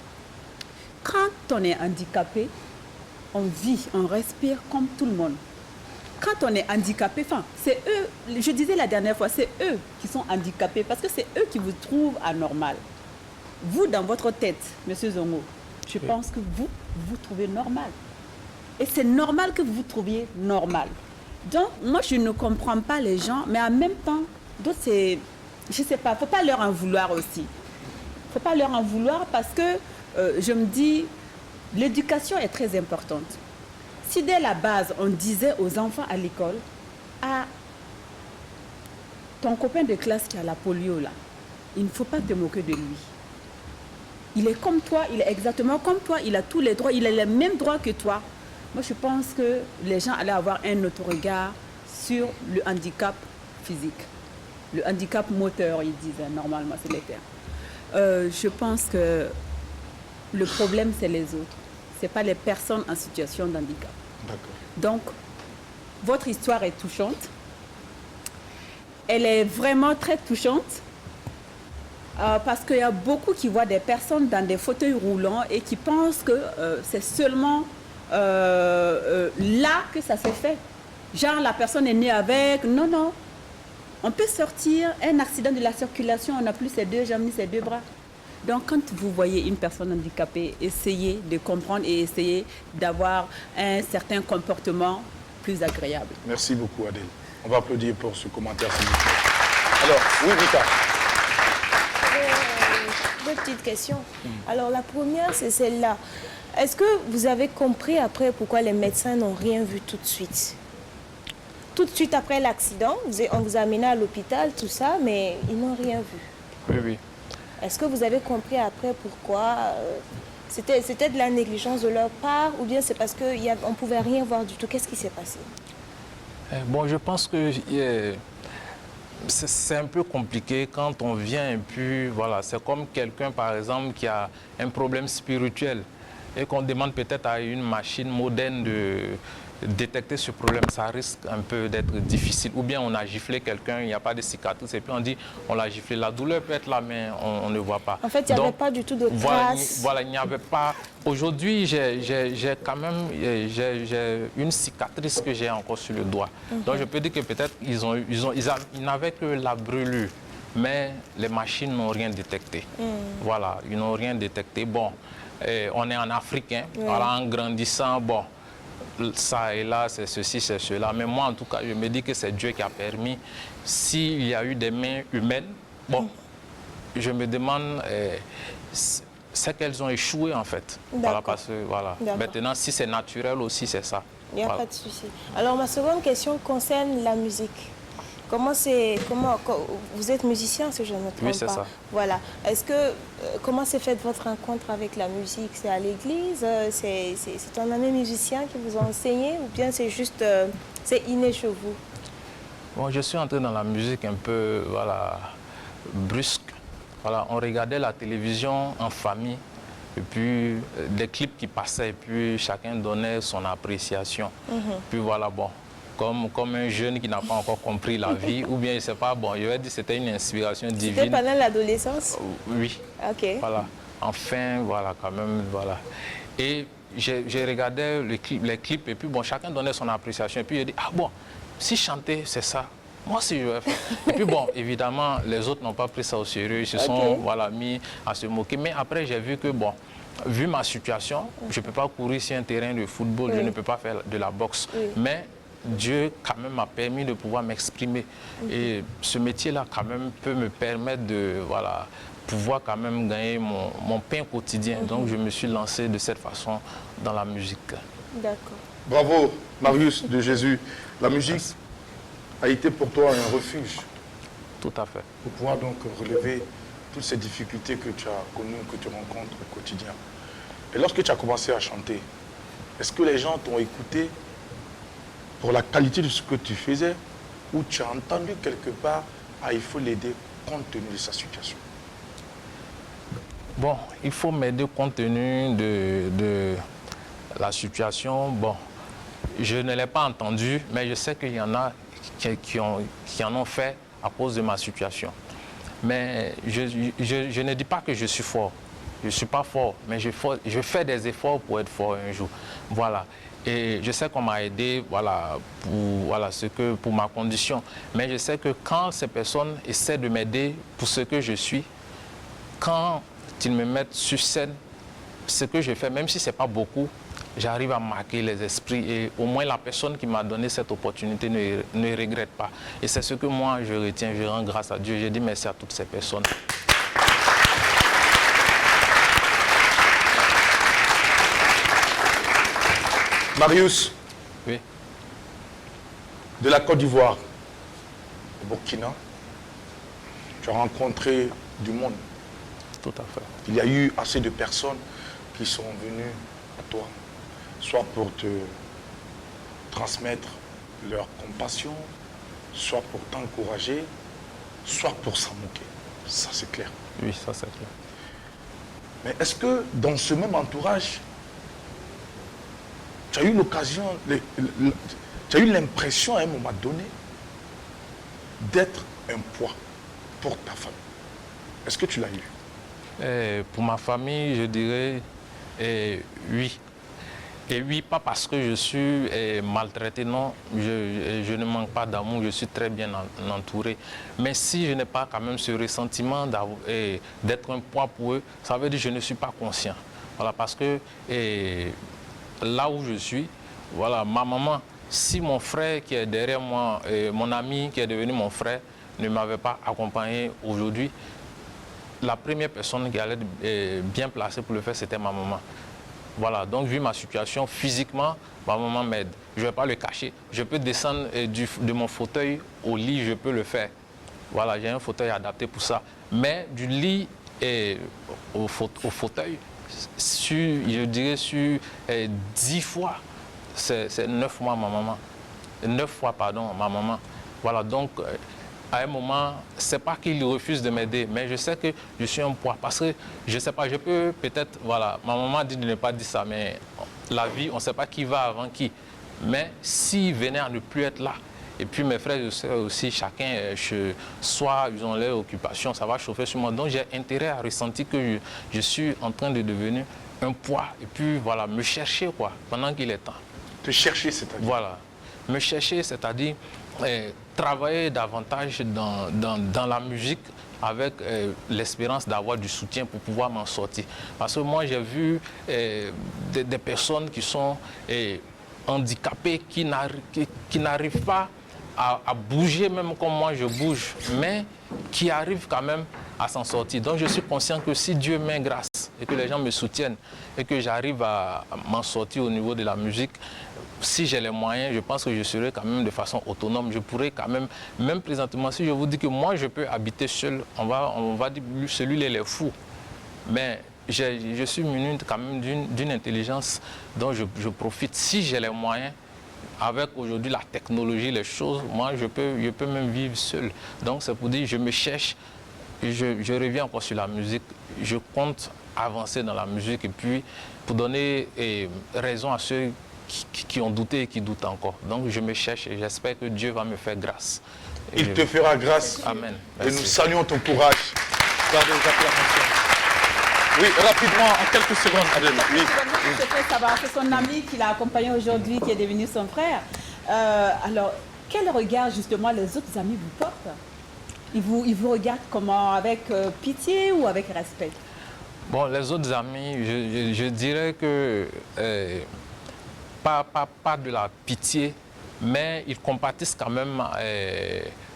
Quand on est handicapé, on vit, on respire comme tout le monde. Quand on est handicapé, enfin, c'est eux, je disais la dernière fois, c'est eux qui sont handicapés parce que c'est eux qui vous trouvent anormal. Vous, dans votre tête, Monsieur Zongo, je pense que vous trouvez normal. Et c'est normal que vous vous trouviez normal. Donc, moi, je ne comprends pas les gens, mais en même temps, d'autres, c'est, je ne sais pas, il ne faut pas leur en vouloir aussi. Il ne faut pas leur en vouloir parce que, je me dis, l'éducation est très importante. Si dès la base, on disait aux enfants à l'école, ah, ton copain de classe qui a la polio là, il ne faut pas te moquer de lui. Il est comme toi, il est exactement comme toi, il a tous les droits, il a les mêmes droits que toi. Moi, je pense que les gens allaient avoir un autre regard sur le handicap physique. Le handicap moteur, ils disent normalement, c'est les termes. Je pense que le problème, c'est les autres. Ce n'est pas les personnes en situation de handicap. Donc, votre histoire est touchante. Elle est vraiment très touchante parce qu'il y a beaucoup qui voient des personnes dans des fauteuils roulants et qui pensent que c'est seulement là que ça s'est fait. Genre, la personne est née avec... Non, non. On peut sortir, un accident de la circulation, on n'a plus ses 2 jambes ni ses 2 bras. Donc, quand vous voyez une personne handicapée, essayez de comprendre et essayez d'avoir un certain comportement plus agréable. Merci beaucoup, Adèle. On va applaudir pour ce commentaire. Alors, oui, Vika. 2 petites questions. Alors, la première, c'est celle-là. Est-ce que vous avez compris après pourquoi les médecins n'ont rien vu tout de suite? Tout de suite après l'accident, on vous a amené à l'hôpital, tout ça, mais ils n'ont rien vu. Oui, oui. Est-ce que vous avez compris après pourquoi c'était de la négligence de leur part ou bien c'est parce qu'on ne pouvait rien voir du tout? Qu'est-ce qui s'est passé? Bon, je pense que c'est un peu compliqué quand on vient et puis voilà, c'est comme quelqu'un par exemple qui a un problème spirituel et qu'on demande peut-être à une machine moderne détecter ce problème, ça risque un peu d'être difficile. Ou bien on a giflé quelqu'un, il n'y a pas de cicatrice, et puis on dit on l'a giflé. La douleur peut être là, mais on ne voit pas. En fait, il n'y avait pas du tout de traces. Voilà, il n'y avait pas. Aujourd'hui, j'ai quand même j'ai une cicatrice que j'ai encore sur le doigt. Donc je peux dire que peut-être ils n'avaient que la brûlure, mais les machines n'ont rien détecté. Voilà, ils n'ont rien détecté. Bon, on est en Afrique, hein, voilà, en grandissant, bon. Ça et là, c'est ceci, c'est cela. Mais moi, en tout cas, je me dis que c'est Dieu qui a permis. S'il y a eu des mains humaines, bon, je me demande, c'est qu'elles ont échoué, en fait. Voilà, parce que, voilà. Maintenant, si c'est naturel aussi, c'est ça. Il n'y a pas de souci. Alors, ma seconde question concerne la musique. Vous êtes musicien, si je ne me trompe pas. Oui, c'est ça. Voilà. Comment s'est faite votre rencontre avec la musique? C'est à l'église? C'est un ami musicien qui vous a enseigné? Ou bien c'est juste, c'est inné chez vous? Bon, je suis entré dans la musique un peu, voilà, brusque. Voilà, on regardait la télévision en famille. Et puis, des clips qui passaient, et puis chacun donnait son appréciation. Puis voilà, bon. Comme un jeune qui n'a pas encore compris la vie, ou bien, je ne sais pas, bon, je vais dire que c'était une inspiration divine. C'était pendant l'adolescence? Oui. Ok. Voilà. Enfin, voilà, quand même, voilà. Et j'ai regardé les clips, et puis, bon, chacun donnait son appréciation. Et puis, j'ai dit, ah bon, si chanter, c'est ça, moi aussi, je vais faire. Et puis, bon, évidemment, les autres n'ont pas pris ça au sérieux. Ils se sont, voilà, mis à se moquer. Mais après, j'ai vu que, bon, vu ma situation, je ne peux pas courir sur un terrain de football, je ne peux pas faire de la boxe. Mais Dieu, quand même, m'a permis de pouvoir m'exprimer. Et ce métier-là, quand même, peut me permettre de, voilà, pouvoir quand même gagner mon pain quotidien. Donc, je me suis lancé de cette façon dans la musique. D'accord. Bravo, Marius de Jésus. La musique a été pour toi un refuge. Tout à fait. Pour pouvoir donc relever toutes ces difficultés que tu as connues, que tu rencontres au quotidien. Et lorsque tu as commencé à chanter, est-ce que les gens t'ont écouté pour la qualité de ce que tu faisais, ou tu as entendu quelque part, ah, il faut l'aider compte tenu de sa situation? Bon, il faut m'aider compte tenu de la situation. Bon, je ne l'ai pas entendu, mais je sais qu'il y en a qui en ont fait à cause de ma situation. Mais je ne dis pas que je suis fort. Je ne suis pas fort, mais je fais des efforts pour être fort un jour. Voilà. Et je sais qu'on m'a aidé, voilà, pour ma condition. Mais je sais que quand ces personnes essaient de m'aider pour ce que je suis, quand ils me mettent sur scène, ce que je fais, même si ce n'est pas beaucoup, j'arrive à marquer les esprits. Et au moins la personne qui m'a donné cette opportunité ne regrette pas. Et c'est ce que moi je retiens, je rends grâce à Dieu. Je dis merci à toutes ces personnes. Marius, oui. De la Côte d'Ivoire au Burkina, tu as rencontré du monde. Tout à fait. Il y a eu assez de personnes qui sont venues à toi, soit pour te transmettre leur compassion, soit pour t'encourager, soit pour s'en moquer. Ça, c'est clair. Oui, ça, c'est clair. Mais est-ce que dans ce même entourage, tu as eu l'occasion, tu as eu l'impression à un moment donné d'être un poids pour ta famille? Est-ce que tu l'as eu? Pour ma famille, je dirais oui. Et oui, pas parce que je suis maltraité, non, je ne manque pas d'amour, je suis très bien entouré. Mais si je n'ai pas quand même ce ressentiment d'être un poids pour eux, ça veut dire que je ne suis pas conscient. Voilà, parce que là où je suis, voilà, ma maman, si mon frère qui est derrière moi, mon ami qui est devenu mon frère, ne m'avait pas accompagné aujourd'hui, la première personne qui allait être bien placée pour le faire, c'était ma maman. Voilà, donc vu ma situation, physiquement, ma maman m'aide. Je ne vais pas le cacher. Je peux descendre de mon fauteuil au lit, je peux le faire. Voilà, j'ai un fauteuil adapté pour ça. Mais du lit au fauteuil, je dirais sur 10 fois, c'est 9 mois ma maman. 9 fois, pardon, ma maman. Voilà, donc à un moment, c'est pas qu'il refuse de m'aider, mais je sais que je suis un poids. Parce que, je sais pas, je peux peut-être, voilà, ma maman dit de ne pas dire ça, mais la vie, on ne sait pas qui va avant qui. Mais s'il venait à ne plus être là, et puis mes frères et sœurs aussi, chacun, soit ils ont leur occupation, ça va chauffer sur moi. Donc j'ai intérêt à ressentir que je suis en train de devenir un poids. Et puis voilà, me chercher quoi, pendant qu'il est temps. Te chercher, c'est-à-dire? Voilà, me chercher, c'est-à-dire travailler davantage dans la musique avec l'espérance d'avoir du soutien pour pouvoir m'en sortir. Parce que moi j'ai vu des personnes qui sont handicapées, qui n'arrivent pas à bouger même comme moi je bouge, mais qui arrivent quand même à s'en sortir. Donc je suis conscient que si Dieu m'aide grâce et que les gens me soutiennent et que j'arrive à m'en sortir au niveau de la musique, si j'ai les moyens, je pense que je serai quand même de façon autonome. Je pourrais quand même présentement, si je vous dis que moi je peux habiter seul, on va dire celui-là il est fou. Mais je suis muni quand même d'une intelligence dont je profite. Si j'ai les moyens, avec aujourd'hui la technologie, les choses, moi je peux même vivre seul. Donc c'est pour dire je me cherche, je reviens encore sur la musique, je compte avancer dans la musique et puis pour donner raison à ceux qui ont douté et qui doutent encore. Donc je me cherche et j'espère que Dieu va me faire grâce. Il te fera grâce. Amen. Et nous saluons ton courage. Gardez les acclamations. Oui, rapidement, en quelques secondes, Adèle. Oui. C'est son ami qui l'a accompagné aujourd'hui, qui est devenu son frère. Alors, quel regard justement les autres amis vous portent? Ils vous regardent comment? Avec pitié ou avec respect? Bon, les autres amis, je dirais que pas de la pitié, mais ils compatissent quand même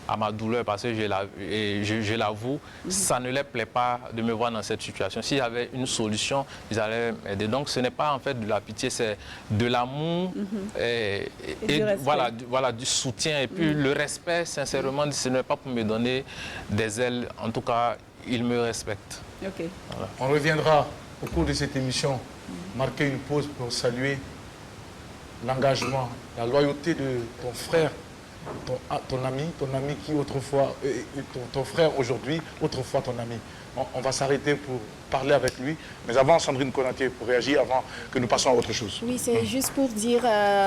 à ma douleur parce que je l'avoue, ça ne leur plaît pas de me voir dans cette situation. S'il y avait une solution, ils allaient m'aider. Donc ce n'est pas en fait de la pitié, c'est de l'amour et voilà, du soutien. Et puis le respect, sincèrement, ce n'est pas pour me donner des ailes. En tout cas, ils me respectent. Okay. Voilà. On reviendra au cours de cette émission, marquer une pause pour saluer l'engagement, la loyauté de ton frère, ton ami qui autrefois, ton frère aujourd'hui, autrefois ton ami. On va s'arrêter pour parler avec lui. Mais avant, Sandrine Konaté, pour réagir, avant que nous passions à autre chose. Oui, c'est juste pour dire,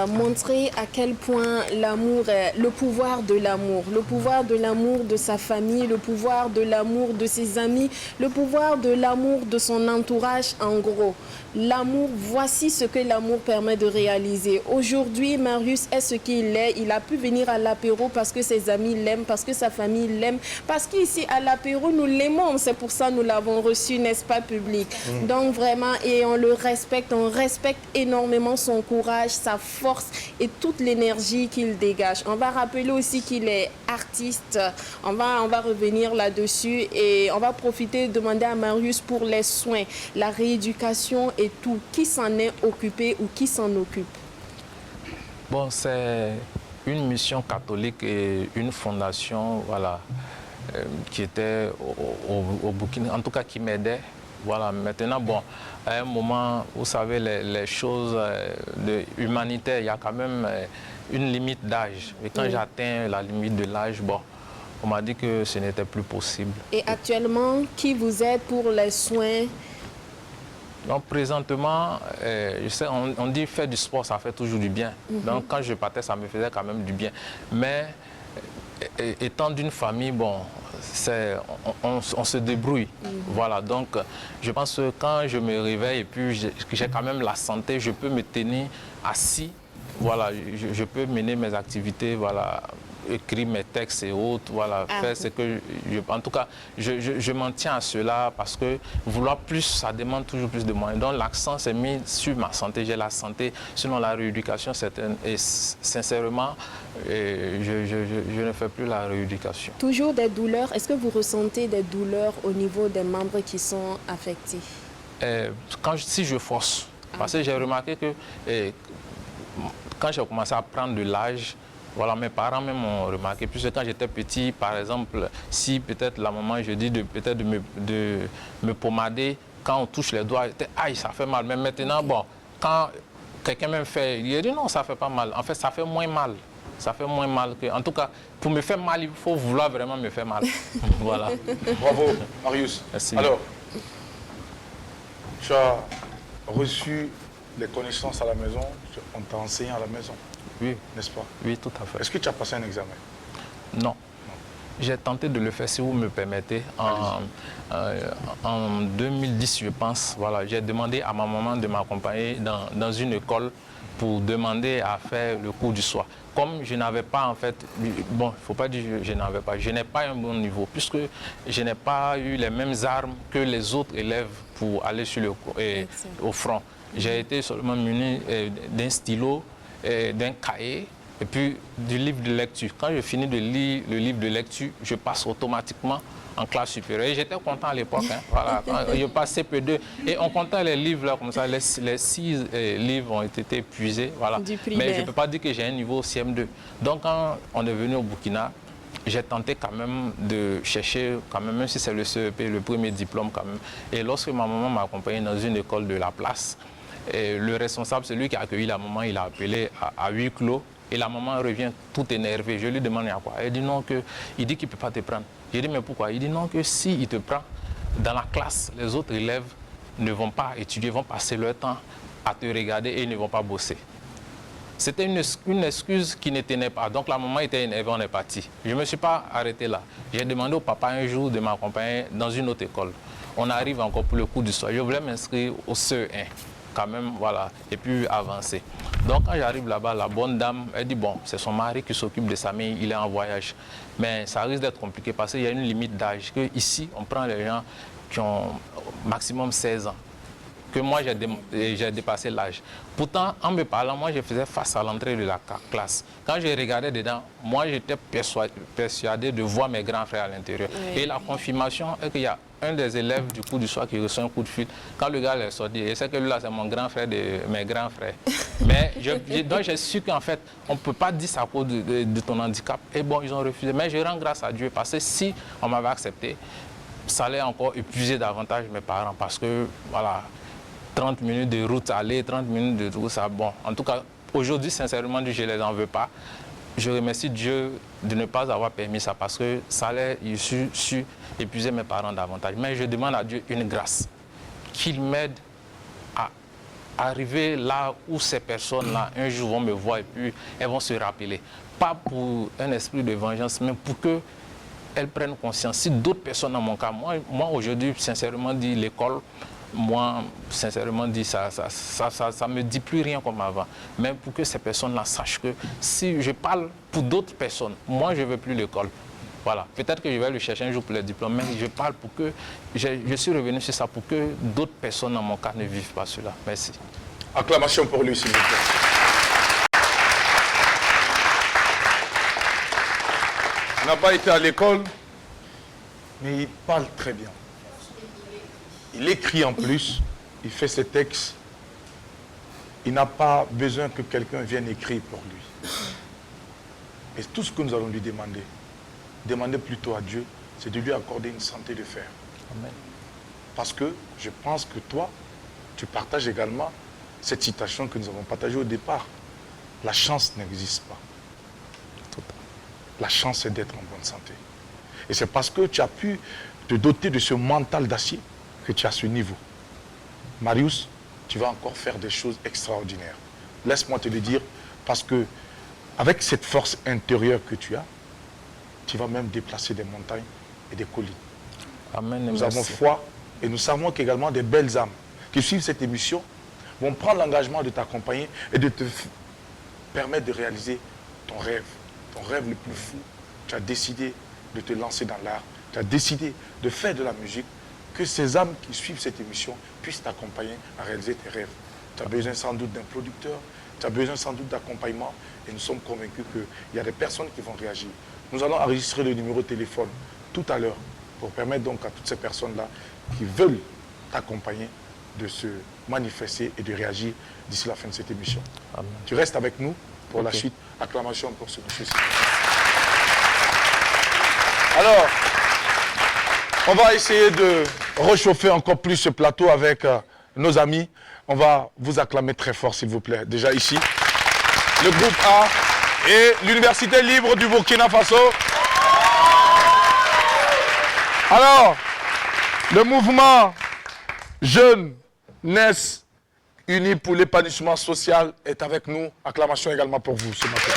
montrer à quel point l'amour, le pouvoir de l'amour de sa famille, le pouvoir de l'amour de ses amis, le pouvoir de l'amour de son entourage, en gros. L'amour, voici ce que l'amour permet de réaliser. Aujourd'hui, Marius est ce qu'il est. Il a pu venir à l'apéro parce que ses amis l'aiment, parce que sa famille l'aime, parce qu'ici, à l'apéro, nous l'aimons. C'est pour ça que nous l'avons reçu, n'est-ce pas, public? Donc, vraiment, et on le respecte. On respecte énormément son courage, sa force et toute l'énergie qu'il dégage. On va rappeler aussi qu'il est artiste. On va revenir là-dessus et on va profiter de demander à Marius pour les soins, la rééducation et tout. Qui s'en est occupé ou qui s'en occupe? Bon, c'est une mission catholique et une fondation, voilà, qui était au Burkina, en tout cas qui m'aidait. Voilà, maintenant, bon, à un moment, vous savez, les choses humanitaires, il y a quand même une limite d'âge. Et quand j'atteins la limite de l'âge, bon, on m'a dit que ce n'était plus possible. Et actuellement, qui vous aide pour les soins? Donc présentement, je sais, on dit faire du sport, ça fait toujours du bien. Donc quand je partais, ça me faisait quand même du bien. Mais étant d'une famille, bon, on se débrouille. Voilà, donc je pense que quand je me réveille et puis j'ai quand même la santé, je peux me tenir assis. Voilà, je peux mener mes activités, voilà, écrire mes textes et autres, voilà, faire ce que en tout cas, je m'en tiens à cela parce que vouloir plus, ça demande toujours plus de moyens. Donc l'accent s'est mis sur ma santé, j'ai la santé, sinon la rééducation certaine. Et sincèrement, je ne fais plus la rééducation. Toujours des douleurs. Est-ce que vous ressentez des douleurs au niveau des membres qui sont affectés? Si je force, parce que j'ai remarqué que quand j'ai commencé à prendre de l'âge, voilà, mes parents même ont remarqué, puisque quand j'étais petit, par exemple, si peut-être la maman, je dis de me pommader, quand on touche les doigts, aïe, ça fait mal. Mais maintenant, bon, quand quelqu'un me fait, il dit non, ça ne fait pas mal. En fait, ça fait moins mal. Ça fait moins mal que... En tout cas, pour me faire mal, il faut vouloir vraiment me faire mal. Voilà. Bravo, Marius. Merci. Alors, tu as reçu les connaissances à la maison, on t'a enseigné à la maison. Oui. N'est-ce pas? Oui, tout à fait. Est-ce que tu as passé un examen? Non. J'ai tenté de le faire, si vous me permettez, en 2010, je pense. Voilà, j'ai demandé à ma maman de m'accompagner dans une école pour demander à faire le cours du soir. Comme je n'avais pas, en fait, bon, il ne faut pas dire que je n'avais pas, je n'ai pas un bon niveau, puisque je n'ai pas eu les mêmes armes que les autres élèves pour aller sur au front. J'ai été seulement muni d'un stylo, d'un cahier, et puis du livre de lecture. Quand je finis de lire le livre de lecture, je passe automatiquement en classe supérieure. Et j'étais content à l'époque. Hein, voilà. Je passais CP2 et on comptait les livres là, comme ça. Les 6 livres ont été épuisés. Voilà. Mais je ne peux pas dire que j'ai un niveau CM2. Donc quand on est venu au Burkina, j'ai tenté quand même de chercher, quand même si c'est le CEP, le premier diplôme quand même. Et lorsque ma maman m'a accompagné dans une école de la place, et le responsable, celui qui a accueilli la maman, il a appelé à huis clos. Et la maman revient tout énervée. Je lui demande à quoi. Elle dit non, il dit qu'il ne peut pas te prendre. J'ai dit mais pourquoi? Il dit non, que s'il te prend dans la classe, les autres élèves ne vont pas étudier, vont passer leur temps à te regarder et ils ne vont pas bosser. C'était une excuse qui ne tenait pas. Donc la maman était énervée, on est parti. Je ne me suis pas arrêté là. J'ai demandé au papa un jour de m'accompagner dans une autre école. On arrive encore pour le cours du soir. Je voulais m'inscrire au CE1. Quand même, voilà, et puis avancer. Donc quand j'arrive là-bas, la bonne dame, elle dit, bon, c'est son mari qui s'occupe de sa mère, il est en voyage. Mais ça risque d'être compliqué parce qu'il y a une limite d'âge. Ici, on prend les gens qui ont maximum 16 ans. Que moi, j'ai dépassé l'âge. Pourtant, en me parlant, moi, je faisais face à l'entrée de la classe. Quand je regardais dedans, moi, j'étais persuadé de voir mes grands frères à l'intérieur. Oui. Et la confirmation est qu'il y a un des élèves du cours du soir qui reçoit un coup de fil. Quand le gars est sorti, et c'est que lui là, c'est mon grand frère de mes grands frères. Mais donc j'ai su qu'en fait, on ne peut pas dire ça à cause de ton handicap. Et bon, ils ont refusé. Mais je rends grâce à Dieu parce que si on m'avait accepté, ça allait encore épuiser davantage mes parents parce que, voilà, 30 minutes de route aller, 30 minutes de route, ça, bon. En tout cas, aujourd'hui, sincèrement, je ne les en veux pas. Je remercie Dieu de ne pas avoir permis ça parce que ça allait su épuiser mes parents davantage. Mais je demande à Dieu une grâce, qu'il m'aide à arriver là où ces personnes-là, un jour, vont me voir et puis elles vont se rappeler. Pas pour un esprit de vengeance, mais pour qu'elles prennent conscience. Si d'autres personnes, dans mon cas, moi aujourd'hui, sincèrement dit, l'école, moi, sincèrement dit, ça me dit plus rien comme avant. Mais pour que ces personnes-là sachent que si je parle pour d'autres personnes, moi, je ne veux plus l'école. Voilà. Peut-être que je vais le chercher un jour pour le diplôme, mais je parle pour que... Je suis revenu sur ça pour que d'autres personnes, dans mon cas, ne vivent pas cela. Merci. Acclamation pour lui, s'il vous plaît. Il n'a pas été à l'école, mais il parle très bien. Il écrit en plus, il fait ses textes. Il n'a pas besoin que quelqu'un vienne écrire pour lui. Et tout ce que nous allons lui demander plutôt à Dieu, c'est de lui accorder une santé de fer. Amen. Parce que je pense que toi, tu partages également cette citation que nous avons partagée au départ. La chance n'existe pas. La chance, c'est d'être en bonne santé. Et c'est parce que tu as pu te doter de ce mental d'acier que tu as ce niveau. Marius, tu vas encore faire des choses extraordinaires. Laisse-moi te le dire, parce que avec cette force intérieure que tu as, tu vas même déplacer des montagnes et des collines. Amen. Nous avons foi et nous savons qu'également des belles âmes qui suivent cette émission vont prendre l'engagement de t'accompagner et de te permettre de réaliser ton rêve le plus fou. Tu as décidé de te lancer dans l'art, tu as décidé de faire de la musique, que ces âmes qui suivent cette émission puissent t'accompagner à réaliser tes rêves. Tu as besoin sans doute d'un producteur, tu as besoin sans doute d'accompagnement et nous sommes convaincus qu'il y a des personnes qui vont réagir. Nous allons enregistrer le numéro de téléphone tout à l'heure pour permettre donc à toutes ces personnes-là qui veulent t'accompagner de se manifester et de réagir d'ici la fin de cette émission. Amen. Tu restes avec nous pour la suite. Acclamation pour ce monsieur-ci. Alors, on va essayer de réchauffer encore plus ce plateau avec nos amis. On va vous acclamer très fort, s'il vous plaît. Déjà ici, le groupe A et l'Université libre du Burkina Faso. Alors, le mouvement Jeunesse unis pour l'épanouissement social est avec nous. Acclamation également pour vous ce matin.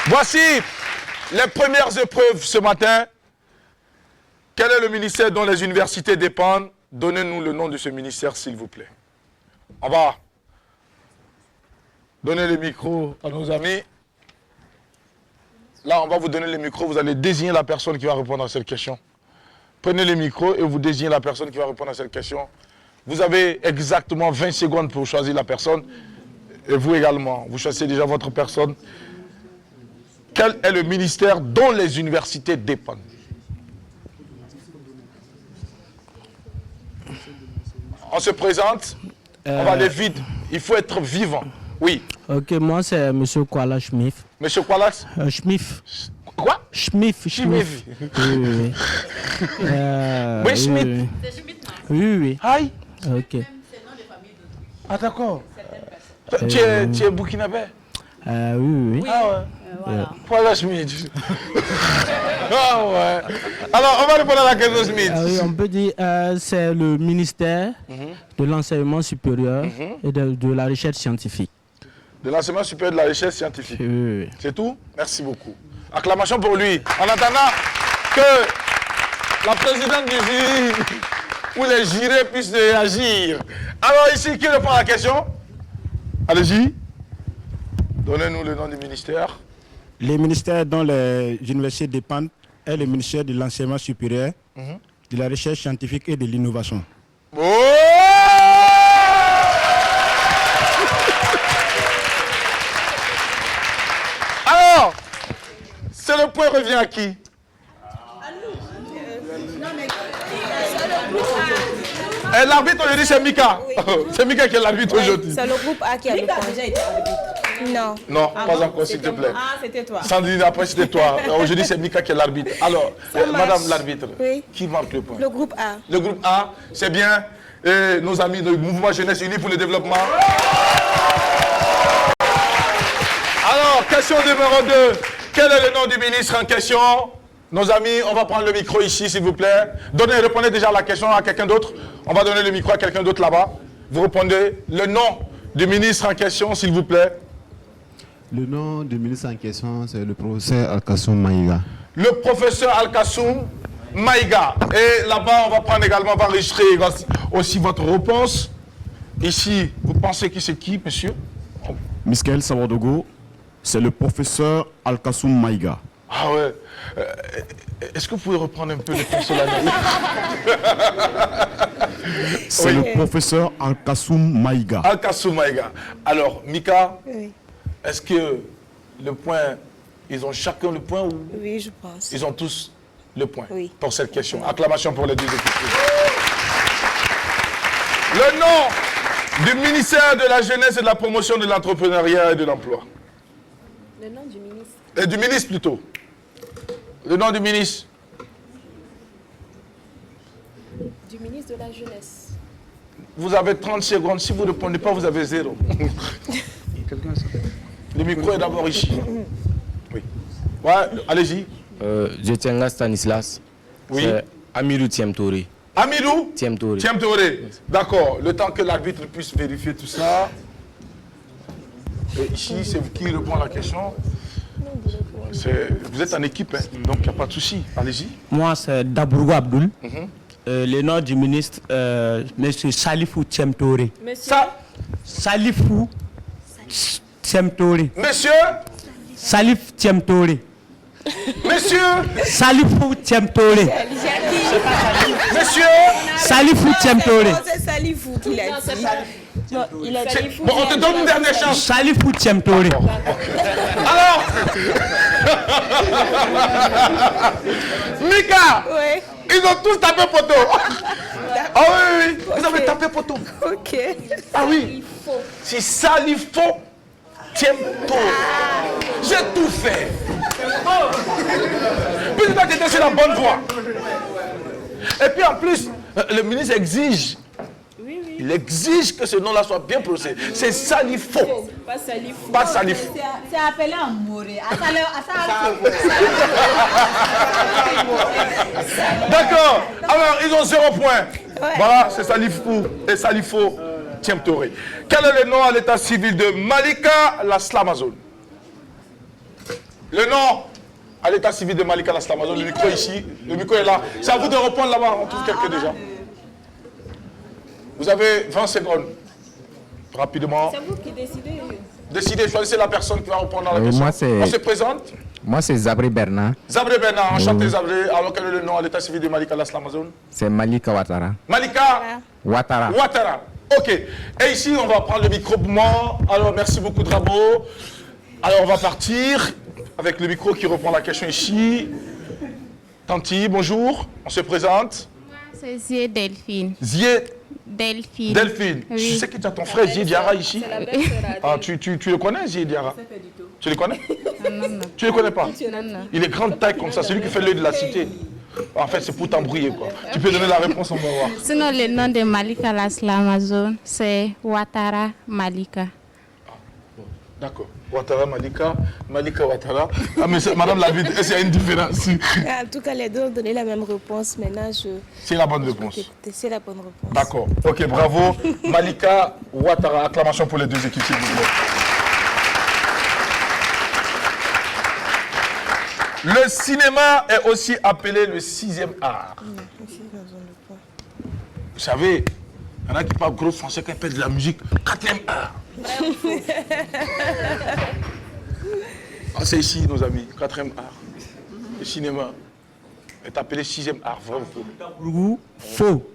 Voici les premières épreuves ce matin. Quel est le ministère dont les universités dépendent? Donnez-nous le nom de ce ministère, s'il vous plaît. On va donner le micro à nos amis. Là, on va vous donner le micro. Vous allez désigner la personne qui va répondre à cette question. Prenez le micro et vous désignez la personne qui va répondre à cette question. Vous avez exactement 20 secondes pour choisir la personne. Et vous également, vous choisissez déjà votre personne. Quel est le ministère dont les universités dépendent? On se présente, on va aller vite. Il faut être vivant. Oui. Ok, moi c'est M. Kuala Schmith. Monsieur Kwalas? Schmith. Quoi? Schmith. Schmith. Oui. Oui, Schmidt. Oui. Aïe. Ok. Ah d'accord. Tu es burkinabé? Oui. Ah ouais. Voilà. Schmidt. Ah ouais. Alors, on va répondre à la question Schmidt. Oui, on peut dire c'est le ministère de l'enseignement supérieur et de la recherche scientifique. De l'enseignement supérieur de la recherche scientifique. Oui. C'est tout? Merci beaucoup. Acclamation pour lui. En attendant que la présidente du jury ou les jurés puissent réagir. Alors ici, qui répond à la question? Allez-y. Donnez-nous le nom du ministère. Les ministères dont les universités dépendent est le ministère de l'enseignement supérieur, de la recherche scientifique et de l'innovation. Oh! Alors, c'est le point revient à qui? Et l'arbitre aujourd'hui c'est Mika. C'est Mika qui est l'arbitre aujourd'hui. C'est le groupe A qui a le Mika a point. déjà été arbitre. Non. Non, pas encore s'il te plaît. Ah, c'était toi. Sandrine, après c'était toi. Aujourd'hui c'est Mika qui est l'arbitre. Alors, marche. madame l'arbitre, Oui. qui marque le point? Le groupe A. Le groupe A, c'est bien. Et nos amis du mouvement Jeunesse Unie pour le développement. Alors, question numéro 2. Quel est le nom du ministre en question? Nos amis, on va prendre le micro ici, s'il vous plaît. Répondez déjà à la question à quelqu'un d'autre. On va donner le micro à quelqu'un d'autre là-bas. Vous répondez le nom du ministre en question, s'il vous plaît. Le nom du ministre en question, c'est le professeur Al-Kassoum Maïga. Le professeur Al-Kassoum Maïga. Et là-bas, on va prendre également, on va enregistrer aussi votre réponse. Ici, vous pensez que c'est qui, monsieur? Miskaël Sawadogo, c'est le professeur Al-Kassoum Maïga. Ah ouais. Est-ce que vous pouvez reprendre un peu le personnalité? C'est le professeur Al-Kassoum Maïga. Al-Kassoum Maïga. Alors, Mika, Oui. est-ce que le point, ils ont chacun le point ou Oui, je pense. ils ont tous le point Oui. pour cette question? Acclamation pour les deux équipes. Le nom du ministère de la Jeunesse et de la Promotion de l'Entrepreneuriat et de l'Emploi. Le nom du ministre. Et du ministre plutôt. Le nom du ministre. Du ministre de la Jeunesse. Vous avez 30 secondes. Si vous ne répondez pas, vous avez 0. Le micro est d'abord ici. Oui. Ouais, allez-y. Djetenga Stanislas. Oui. C'est Amirou Tiemtouré. Amirou Tiemtouré. Tiemtouré. D'accord. Le temps que l'arbitre puisse vérifier tout ça. Et ici, c'est vous qui répond à la question. Vous êtes en équipe, hein, donc il n'y a pas de souci. Allez-y. Moi c'est Dabourou Abdoul. Le nom du ministre, M. Salifou Tiemtouré. Monsieur. Salifou Tiemtouré. Monsieur. Salif Tiemtouré. Monsieur. Salifou Tiemtouré. Monsieur. Salifou Tiemtouré. C'est Salifou qui l'a dit. Non, il a dit. Bon, on te donne une dernière chance. Salifou Tiemtouré. Alors. Mika. Oui. Ils ont tous tapé poteau. Ah oui. Vous avez tapé poteau. Ok. Ah oui. C'est Salifou Tiemtouré. J'ai tout fait. Puis tu étais sur la bonne voie. Et puis en plus, le ministre exige. Il exige que ce nom-là soit bien prononcé. C'est Salifou. Pas Salifou. Pas Salifou. C'est appelé Amouré. D'accord. Alors, ils ont 0 point. Voilà, c'est Salifou et Salifo Tiemtore. Quel est le nom à l'état civil de Malika Laslamazone? Le nom à l'état civil de Malika Laslamazone, le micro ici, le micro est là. C'est à vous de répondre là-bas, on trouve quelqu'un déjà. Vous avez 20 secondes. Rapidement. C'est vous qui décidez. Décidez, choisissez la personne qui va répondre à la question. On se présente. Moi, c'est Zabré Bernard. Zabré Bernard, enchanté Zabré. Alors, quel est le nom à l'état civil de Malika Laslamazone? C'est Malika Ouattara. Malika Ouattara. Ouattara. Ok. Et ici, on va prendre le micro pour moi. Alors, merci beaucoup, Drabo. Alors, on va partir avec le micro qui reprend la question ici. Tanti, bonjour. On se présente. Moi, c'est Zié Delphine. Zié Delphine. Delphine. Oui. Tu sais que tu as ton frère Zié Diarra ici? Ah, tu le connais, Zié Diarra? Tu le connais? Non. Tu le connais pas? Non. Il est grande taille comme ça, c'est lui qui fait l'œil de la cité. En fait, c'est pour t'embrouiller, quoi. Tu peux donner la réponse, on va voir. Sinon, le nom de Malika Laslamazone, c'est Ouattara Malika. D'accord. Ouattara, Malika, Malika Ouattara. Ah, mais madame l'a vu, est-ce qu'il y a une différence? En tout cas, les deux ont donné la même réponse. Maintenant, c'est la bonne réponse. C'est la bonne réponse. D'accord. Ok, bravo. Malika Ouattara. Acclamation pour les deux équipes, s'il vous plaît. Le cinéma est aussi appelé le 6e art. Vous savez, il y en a qui parlent gros français qui appellent de la musique 4e art. Ah, c'est ici, nos amis, 4e art. Le cinéma est appelé 6e art, vrai ou faux? Faux.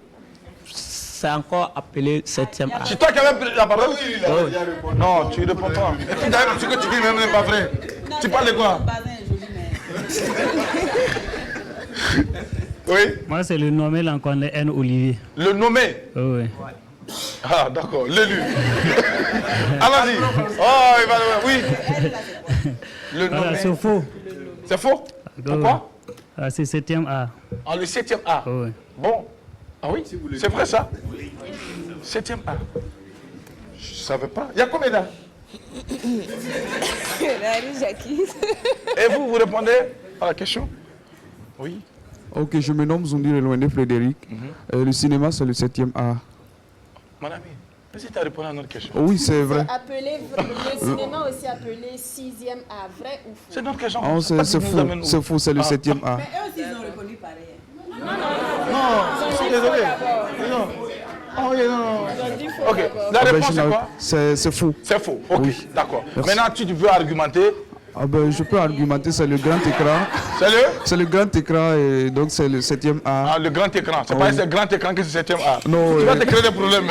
C'est encore appelé 7e art. C'est toi qui avais pris la parole? Oui. Non, tu ne réponds pas. Ce que tu dis même n'est pas vrai. Tu parles de quoi? Oui. Moi, c'est le nommé Lanconde N. Olivier. Le nommé? Oui. Ah, d'accord, l'élu. Allons-y. Oh, il va. Oui. Le nommé. Voilà, c'est faux. C'est faux? Pourquoi? C'est 7e art. Ah, le 7e art? Oui. Bon. Ah oui? C'est vrai ça? 7e art. Je ne savais pas. Il y a combien d'art? Et vous répondez à la question? Oui. Ok, je me nomme Zundi Leloindé Frédéric. Le cinéma, c'est le 7e art. Mon ami, est-ce que tu as répondu à notre question? Oui, c'est vrai. Le cinéma aussi appelé 6e art, vrai ou faux? C'est notre question. Oh, c'est faux, c'est le 7e art. Mais eux aussi, ils ont répondu pareil. Non, je suis désolé. Non. Oh, non. Ok, la réponse c'est quoi? C'est faux. C'est faux, ok, Oui. d'accord. Merci. Maintenant, tu peux argumenter. Ah ben, je peux argumenter, c'est le grand écran. C'est le grand écran et donc c'est le 7e art. Ah, le grand écran. C'est pas le grand écran que c'est le 7e art. Non, tu vas te créer des problèmes.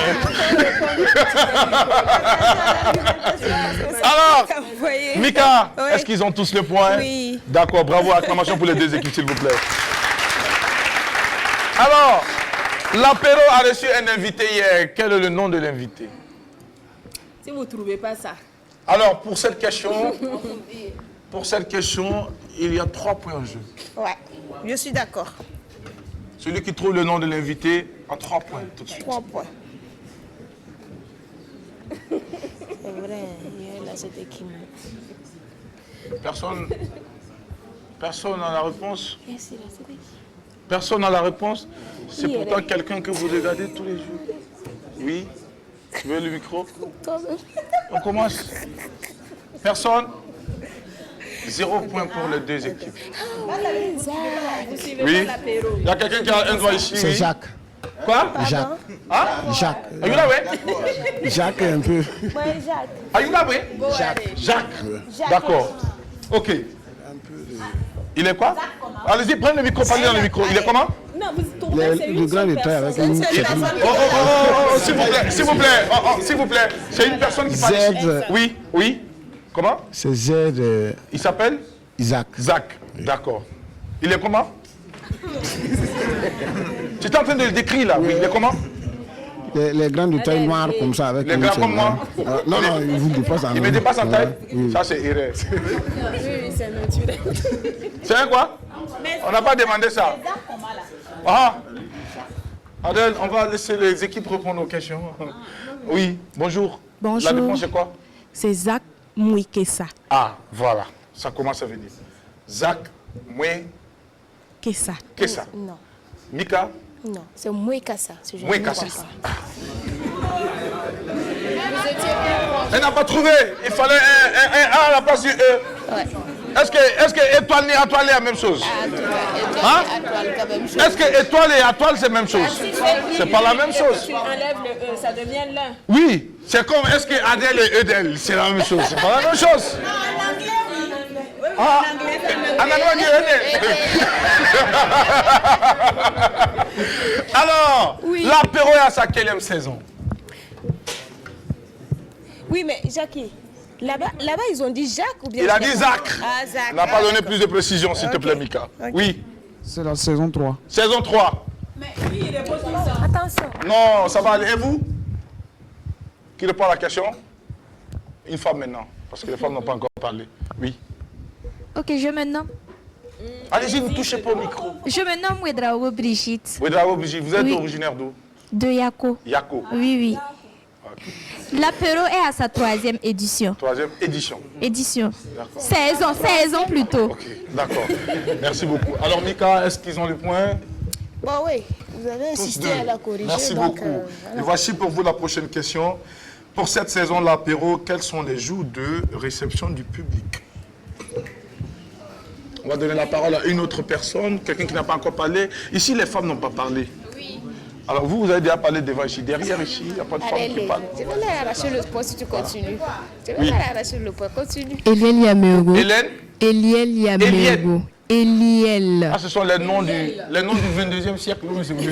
Alors, Mika, Oui. est-ce qu'ils ont tous le point? Oui. D'accord, bravo, acclamation pour les deux équipes, s'il vous plaît. Alors, l'apéro a reçu un invité hier. Quel est le nom de l'invité? Si vous ne trouvez pas ça. Alors, pour cette question, il y a 3 points en jeu. Ouais, je suis d'accord. Celui qui trouve le nom de l'invité a 3 points tout de suite. 3 points. C'est vrai, il y a cette équipe. Personne n'a la réponse? Personne n'a la réponse? C'est pourtant quelqu'un que vous regardez tous les jours. Oui? Tu veux le micro? On commence. Personne? 0 point pour les deux équipes. Oui? Il y a quelqu'un qui a un doigt ici. C'est oui? Jacques. Quoi? Jacques. Hein? Jacques. Ayula, ouais? Jacques un peu. Ayula, ouais? Jacques. D'accord. Ok. Il est quoi? Allez-y, prenez le micro, parlez dans le micro. Il est comment? Non, vous trouvez que c'est Le grand détail avec une s'il vous plaît. C'est une personne qui parle ici. Oui. Comment? C'est Z. Il s'appelle? Isaac. Zach. D'accord. Il est comment? Tu es en train de le décrire là, oui. Il est comment? Les grands de taille noire comme ça. Avec les grands comme moi? Non, il vous dépasse en taille. Il me dépasse en taille? Oui. Ça, c'est erreur. Oui, c'est naturel. C'est un quoi? On n'a pas demandé ça. Ah! Adèle, on va laisser les équipes répondre aux questions. Oui, bonjour. Bonjour. La réponse c'est quoi? C'est Zach Mouikessa. Ah, voilà. Ça commence à venir. Zach Mouikessa. Kessa. Kessa. Non. Mika? Non, c'est Mouekassa. Si je ne Mouekassa. me trompe pas. Vous étiez plus proche. Elle n'a pas trouvé. Il fallait un A à la place du E. Ouais. Est-ce que étoile et atoile est la même chose? Hein? Est-ce que étoile et atoile c'est la même chose? C'est pas la même chose. Tu enlèves le E, ça devient l'un. Oui, c'est comme est-ce que Adèle et Edel, c'est la même chose. C'est pas la même chose. Ah, en anglais, Edel. Alors, l'apéro est à sa quelle saison? Oui, mais Jackie, là-bas, ils ont dit Jacques ou bien... Il a dit Zach. Ah, Zach. Il n'a pas donné plus de précision, s'il te plaît, Mika. Ok. Oui. C'est la saison 3. Saison 3. Attention. Non, ça va aller. Et vous? Qui répond à la question? Une femme maintenant, parce que les femmes n'ont pas encore parlé. Oui. Ok, je me nomme. Allez-y, ne touchez pas au micro. Je me nomme Ouedraogo Brigitte. Ouedraogo Brigitte, vous êtes Oui. originaire d'où? De Yako. Yako. Oui, oui. L'apéro est à sa 3e édition. 3e édition. Édition. D'accord. 16 ans plutôt. Ok, d'accord. Merci beaucoup. Alors, Mika, est-ce qu'ils ont le point? Bon, oui, vous avez insisté Tous deux. à la corriger. Merci donc, beaucoup. voilà. Et voici pour vous la prochaine question. Pour cette saison de l'apéro, quels sont les jours de réception du public? On va donner la parole à une autre personne, quelqu'un qui n'a pas encore parlé. Ici, les femmes n'ont pas parlé. Oui. Alors, vous avez déjà parlé devant ici. Derrière ici, il n'y a pas de femme qui Allez, parle. je vais leur arracher le point si tu continues. Je vais Oui. leur arracher le point. Continue. Eliel Yameogo. Hélène? Eliel Yameogo. Eliel. Ah, ce sont les noms du 22e siècle. Oui, c'est vous.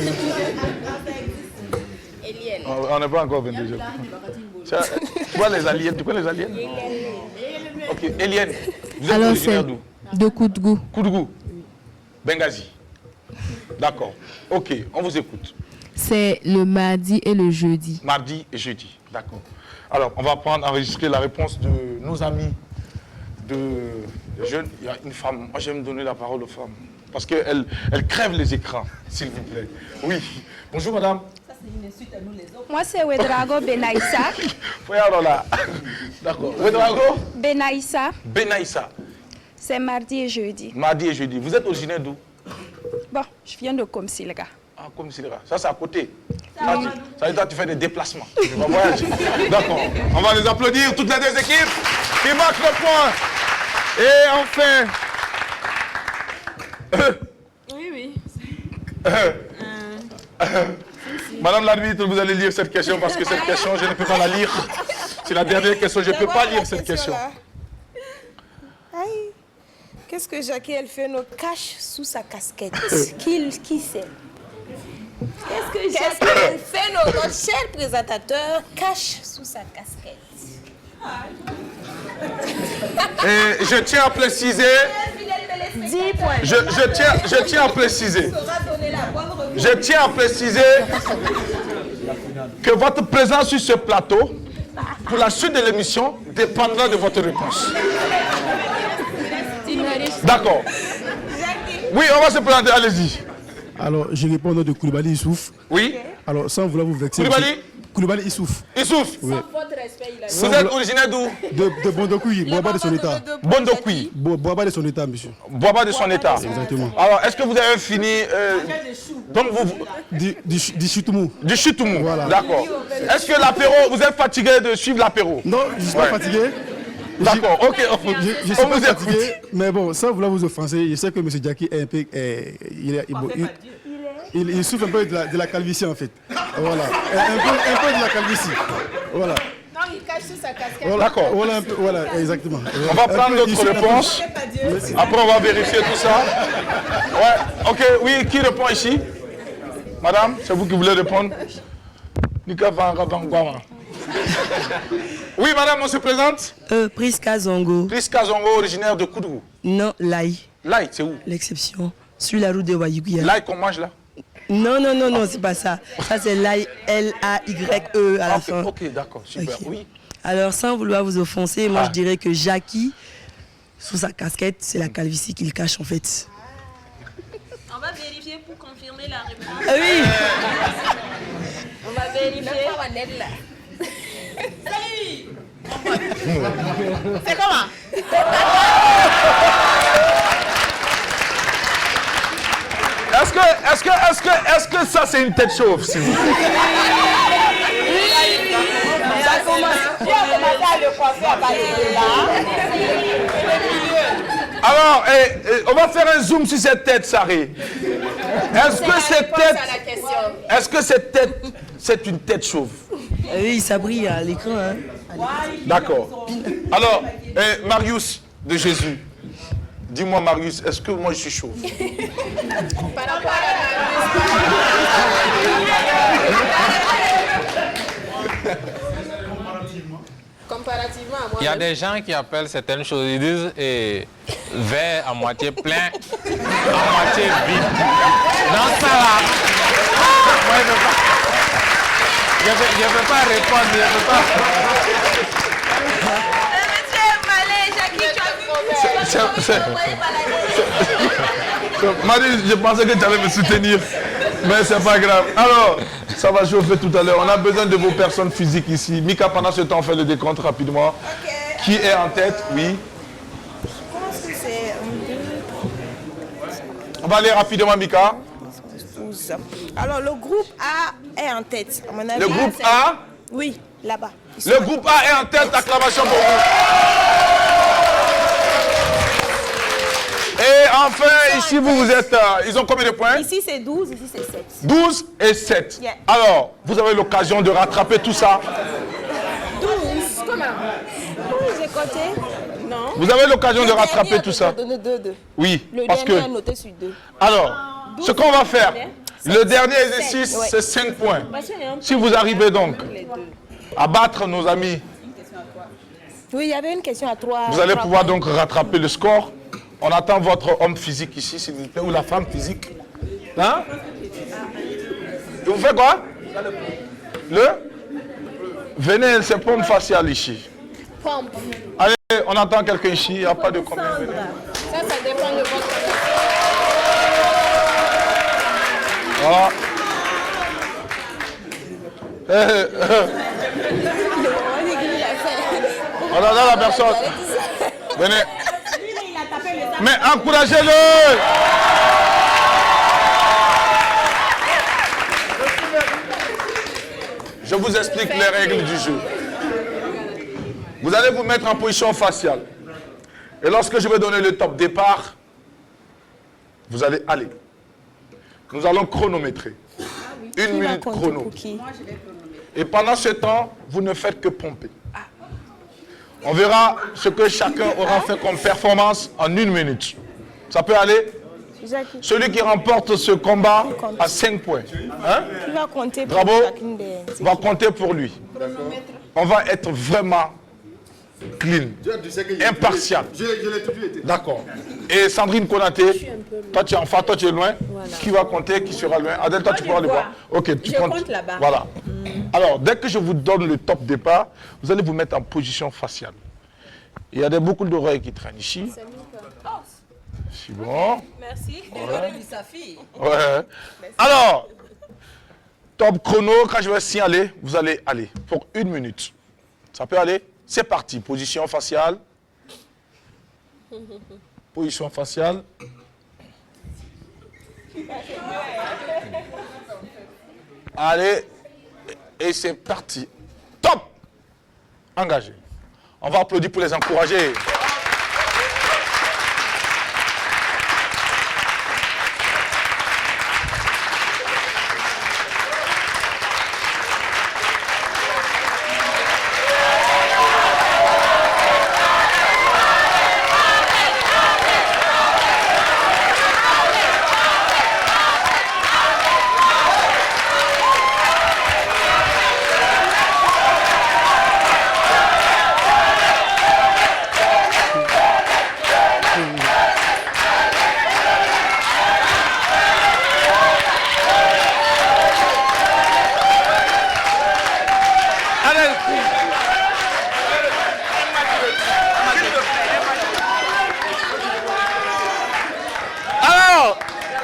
On n'est pas encore au 22e. Tu vois les aliens? Tu connais les aliens? Ok, Eliane. Vous êtes Alors originaire c'est d'où? de Koudgou. Koudgou. Benghazi. D'accord. Ok, on vous écoute. C'est le mardi et le jeudi. Mardi et jeudi. D'accord. Alors, on va enregistrer la réponse de nos amis de jeunes. Il y a une femme. Moi, j'aime donner la parole aux femmes. Parce qu'elles crèvent les écrans, s'il vous plaît. Oui. Bonjour, madame. Moi, c'est Ouedraogo Benaïssa. Oui, alors là. D'accord. Ouedraogo Benaïssa. Benaïssa. C'est mardi et jeudi. Mardi et jeudi. Vous êtes originaire d'où? Bon, je viens de Komsilga. Ah, comme c'est là. Ça, c'est à côté. Ça veut dire que tu fais des déplacements. Tu vas voyager. D'accord. On va les applaudir, toutes les deux équipes qui marquent le point. Et enfin... Oui, oui. Madame l'arbitre, vous allez lire cette question parce que cette question, je ne peux pas la lire. C'est la dernière question, je ne peux pas lire cette question. Aïe. Qu'est-ce que Jackie, elle fait nos cache sous sa casquette? Qui sait? Qu'est-ce qu'elle fait, notre cher présentateur cache sous sa casquette? Et je tiens à préciser... 10 points. Je tiens à préciser... Je tiens à préciser que votre présence sur ce plateau, pour la suite de l'émission, dépendra de votre réponse. D'accord. Oui, on va se présenter, allez-y. Alors, je réponds au nom de Koulibaly Issouf. Oui. Alors, sans vouloir vous vexer... Koulibaly? Koulibaly Issouf. Issouf. Oui. Vous êtes originaire d'où? De Bondokoui, Boaba de son état. Bondokoui. Boaba de son état, monsieur. Boaba de son état. Exactement. Alors, est-ce que vous avez fini... donc vous... Du Choutoumou. Du Choutoumou, voilà. D'accord. Est-ce que l'apéro, vous êtes fatigué de suivre l'apéro? Non, je ne suis pas fatigué. D'accord, ok. Je suis pas fatigué, mais bon, sans vouloir vous offenser, je sais que M. Jackie est un peu... Il souffre un peu de la calvitie, en fait. Voilà. Un peu de la calvitie. Voilà. Non, il cache sous sa casquette. Voilà. D'accord. Voilà, exactement. On va prendre notre réponse. Après, on va vérifier tout ça. Ouais, ok. Oui, qui répond ici? Madame, c'est vous qui voulez répondre? Oui, madame, on se présente? Priska Zongo. Priska Zongo, originaire de Koudou. Non, Laï. Laï, c'est où? L'exception. Sur la route de Wayuguya. Laï qu'on mange là? Non, c'est pas ça. Ça, c'est Laï, L-A-Y-E à la fin. Ok, d'accord, super, Okay. oui. Alors, sans vouloir vous offenser, moi, je dirais que Jackie, sous sa casquette, c'est la calvitie qu'il cache, en fait. On va vérifier pour confirmer la réponse. Ah oui. On va vérifier. C'est comment? Est-ce que ça, c'est une tête chauve, s'il vous plaît? Ça commence. Tu as commencé à le coiffer à partir de là. Alors, on va faire un zoom sur cette tête, Saré. Est-ce que cette tête, c'est une tête chauve? Oui, ça brille à l'écran. Hein. D'accord. Alors, Marius de Jésus, dis-moi, Marius, est-ce que moi je suis chauve? Comparativement à moi. Il y a des gens qui appellent certaines choses, ils disent verre à moitié plein, à moitié vide. Dans ça là, moi je ne peux pas répondre, je ne peux pas. Marie, je pensais que tu allais me soutenir, mais c'est pas grave. Alors, ça va chauffer tout à l'heure. On a besoin de vos personnes physiques ici. Mika, pendant ce temps, on fait le décompte rapidement. Okay. Qui est en tête? Oui. Je pense que c'est 1, 2. On va aller rapidement, Mika. 12. Alors, le groupe A est en tête. À mon avis, le groupe A? Oui, là-bas. Le groupe A est en tête. Acclamation pour vous. Et enfin, ici, vous êtes... ils ont combien de points? Ici, c'est 12, ici, c'est 7. 12 et 7. Yeah. Alors, vous avez l'occasion de rattraper tout ça. 12, comment? J'ai compté. Non. Vous avez l'occasion de rattraper tout ça. Donné 2. Oui, le parce dernier que... est noté sur 2. Alors, ce qu'on va faire, le dernier exercice, c'est 5 points. Si vous arrivez donc à battre nos amis, oui, il y avait une question à 3. vous allez pouvoir donc rattraper le score. On attend votre homme physique ici, s'il vous plaît, ou la femme physique. Hein? Et vous faites quoi? Venez, c'est pompe faciale ici. Pompe. Allez, on attend quelqu'un ici, il n'y a pas de combien. Ça dépend de votre... Voilà. On attend la personne. Venez. Mais encouragez-le! Je vous explique les règles du jeu. Vous allez vous mettre en position faciale. Et lorsque je vais donner le top départ, vous allez aller. Nous allons chronométrer. 1 minute chrono. Et pendant ce temps, vous ne faites que pomper. On verra ce que chacun aura fait comme performance en 1 minute. Ça peut aller? Celui qui remporte ce combat a 5 points. Hein? Bravo, va compter pour lui. On va être vraiment clean, impartial. D'accord. Et Sandrine Konaté, toi tu es enfant, toi tu es loin. Voilà. Qui va compter, qui sera loin? Adèle, toi tu pourras le voir. Ok, tu comptes là-bas. Voilà. Alors, dès que je vous donne le top départ, vous allez vous mettre en position faciale. Il y a des boucles d'oreilles qui traînent ici. C'est bon. Merci. Ouais. Alors, top chrono, quand je vais signaler, vous allez aller pour 1 minute. Ça peut aller? C'est parti. Position faciale. Position faciale. Allez. Et c'est parti. Top! Engagé. On va applaudir pour les encourager.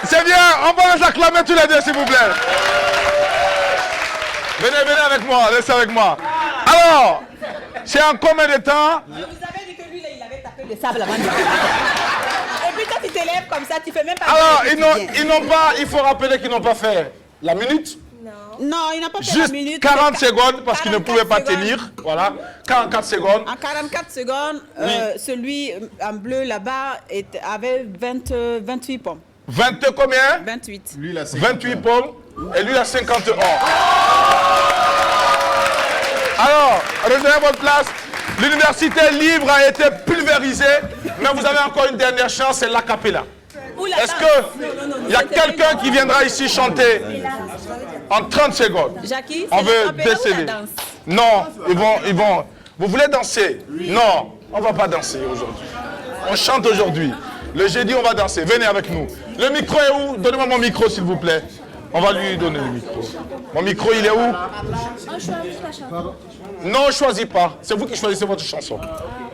C'est bien, on va les acclamer tous les deux, s'il vous plaît. Venez avec moi, restez avec moi. Alors, c'est en combien de temps? Vous avez dit que lui, là, il avait tapé le sable avant. Et puis toi, tu te lèves comme ça, tu fais même pas... Alors, ils n'ont pas, il faut rappeler qu'ils n'ont pas fait la minute. Non, ils n'ont pas fait Juste la minute. 40 secondes parce qu'ils ne pouvaient pas tenir. Voilà, 44 secondes. En 44 secondes, celui en bleu là-bas avait 28 pommes. 20 combien? 28. Lui, il a 28 pommes et lui, il a 51. Alors, retenez votre place. L'université libre a été pulvérisée, mais vous avez encore une dernière chance, c'est l'acapella. Est-ce qu'il y a quelqu'un qui viendra ici chanter en 30 secondes? Jackie, on veut l'acapella ou la déceler. danse? Non, ils vont. Vous voulez danser? Non, on ne va pas danser aujourd'hui. On chante aujourd'hui. Le jeudi, on va danser. Venez avec nous. Le micro est où? Donnez-moi mon micro, s'il vous plaît. On va lui donner le micro. Mon micro, il est où? Non, on ne choisit pas. C'est vous qui choisissez votre chanson.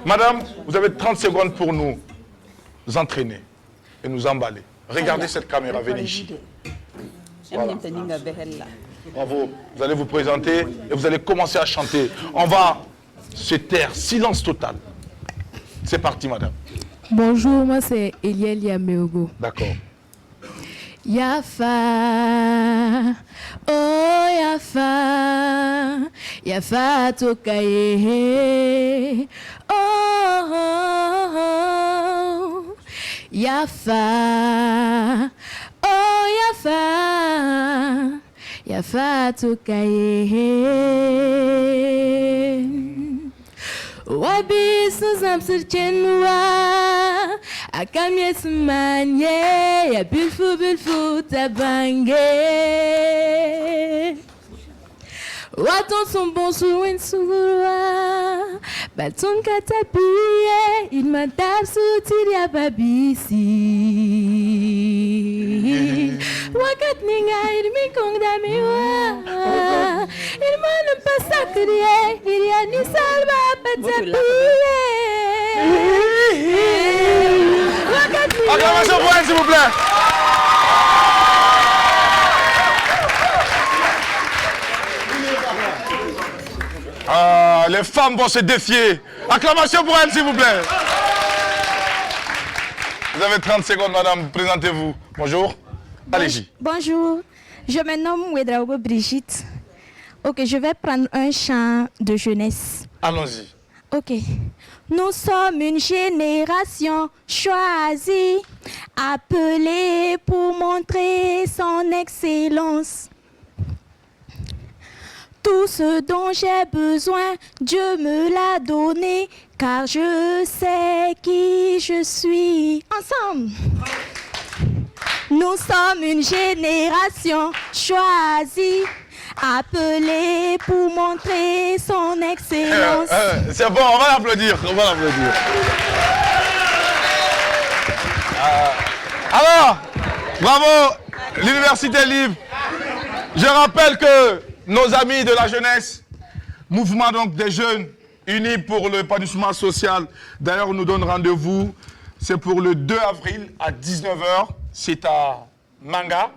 Madame, vous avez 30 secondes pour nous entraîner et nous emballer. Regardez cette caméra, venez ici. Voilà. Bravo. Vous allez vous présenter et vous allez commencer à chanter. On va se taire. Silence total. C'est parti, madame. Bonjour, moi c'est Eliel Yameogo. D'accord. Yafa, oh Yafa, Yafa tokaye, oh, oh, oh. Yafa, oh Yafa, Yafa tokaye. Wabi suzam sirchenwa akamye sumanye ya bilfu tabange Waton son bon souin sourwa Baton katapiye il m'a dab soutir ya babisi Wakat ninga irmi kong damiwa Il m'a pas sacré il y a ni salva Acclamation pour elle, s'il vous plaît. Ah, les femmes vont se défier. Acclamation pour elle, s'il vous plaît. Vous avez 30 secondes, madame. Présentez-vous. Bonjour. Allez-y. Bonjour, je me nomme Wedraogo Brigitte. Ok, je vais prendre un chant de jeunesse. Allons-y. Ok. Nous sommes une génération choisie, appelée pour montrer son excellence. Tout ce dont j'ai besoin, Dieu me l'a donné, car je sais qui je suis. Ensemble. Nous sommes une génération choisie, appelée pour montrer son excellence. C'est bon, on va l'applaudir. On va l'applaudir. Alors, bravo, l'Université libre. Je rappelle que nos amis de la jeunesse, mouvement donc des jeunes unis pour l'épanouissement social, d'ailleurs, nous donne rendez-vous. C'est pour le 2 avril à 19h. C'est à Manga.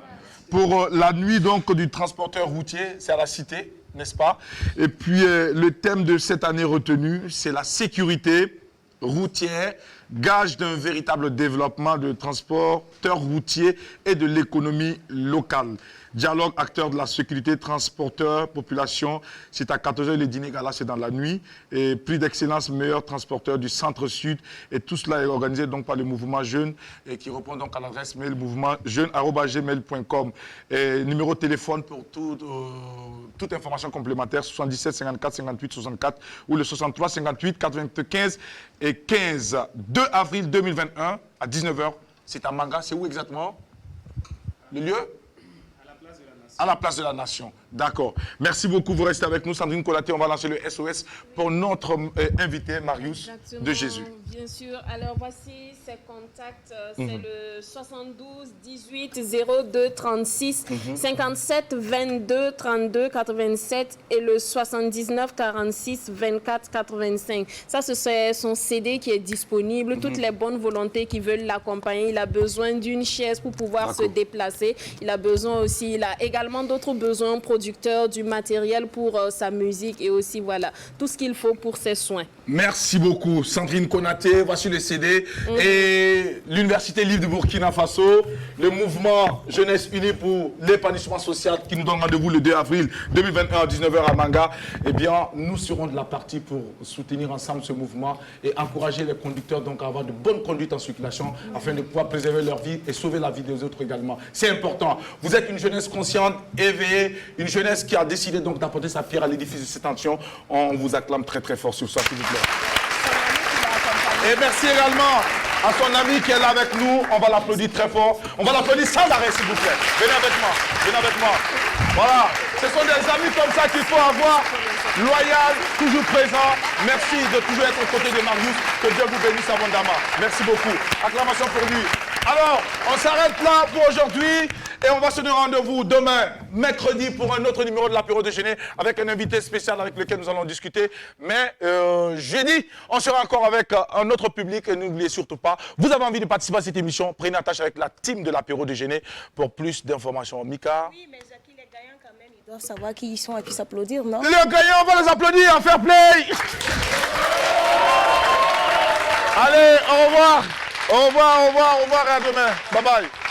Pour la nuit donc du transporteur routier, c'est à la Cité, n'est-ce pas? Et puis le thème de cette année retenu, c'est la sécurité routière, gage d'un véritable développement de transporteurs routiers et de l'économie locale. Dialogue, acteurs de la sécurité, transporteurs, population, c'est à 14h, le dîner gala, c'est dans la nuit. Et prix d'excellence, meilleur transporteur du centre-sud. Et tout cela est organisé donc par le mouvement Jeune et qui répond donc à l'adresse mail mouvementjeune@gmail.com. Et numéro de téléphone pour toute information complémentaire, 77 54 58 64 ou le 63 58 95 et 15. 2 avril 2021 à 19h, c'est à Manga. C'est où exactement? Le lieu? À la place de la Nation. D'accord. Merci beaucoup. Vous restez avec nous. Sandrine Colaté, on va lancer le SOS pour notre invité, Marius de Jésus. Bien sûr. Alors, voici ses contacts. C'est le 72 18 02 36 57 22 32 87 et le 79 46 24 85. Ça, c'est son CD qui est disponible. Toutes les bonnes volontés qui veulent l'accompagner. Il a besoin d'une chaise pour pouvoir se déplacer. Il a besoin aussi, il a également d'autres besoins producteurs, du matériel pour sa musique et aussi, voilà, tout ce qu'il faut pour ses soins. Merci beaucoup, Sandrine Konaté. pirater, voici le CD. Et l'Université libre du Burkina Faso, le mouvement Jeunesse Unie pour l'épanouissement social qui nous donne rendez-vous le 2 avril 2021 à 19h à Manga. Eh bien, nous serons de la partie pour soutenir ensemble ce mouvement et encourager les conducteurs donc à avoir de bonnes conduites en circulation afin de pouvoir préserver leur vie et sauver la vie des autres également. C'est important. Vous êtes une jeunesse consciente, éveillée, une jeunesse qui a décidé donc d'apporter sa pierre à l'édifice de cette action. On vous acclame très très fort sur ça, s'il vous plaît. Et merci également à son ami qui est là avec nous. On va l'applaudir très fort. On va l'applaudir sans arrêt, s'il vous plaît. Venez avec moi. Venez avec moi. Voilà. Ce sont des amis comme ça qu'il faut avoir. Loyal, toujours présent. Merci de toujours être aux côtés de Marius. Que Dieu vous bénisse abondamment. Merci beaucoup. Acclamation pour lui. Alors, on s'arrête là pour aujourd'hui et on va se donner rendez-vous demain, mercredi, pour un autre numéro de l'apéro déjeuner avec un invité spécial avec lequel nous allons discuter. Mais jeudi, on sera encore avec un autre public et n'oubliez surtout pas, vous avez envie de participer à cette émission, prenez attache avec la team de l'apéro déjeuner pour plus d'informations. Mika? Oui, mais Jackie, les gagnants quand même, ils doivent savoir qui ils sont et puis s'applaudir, non? Les gagnants, on va les applaudir en fair play. Allez, au revoir. Au revoir, au revoir, au revoir et à demain. Bye bye.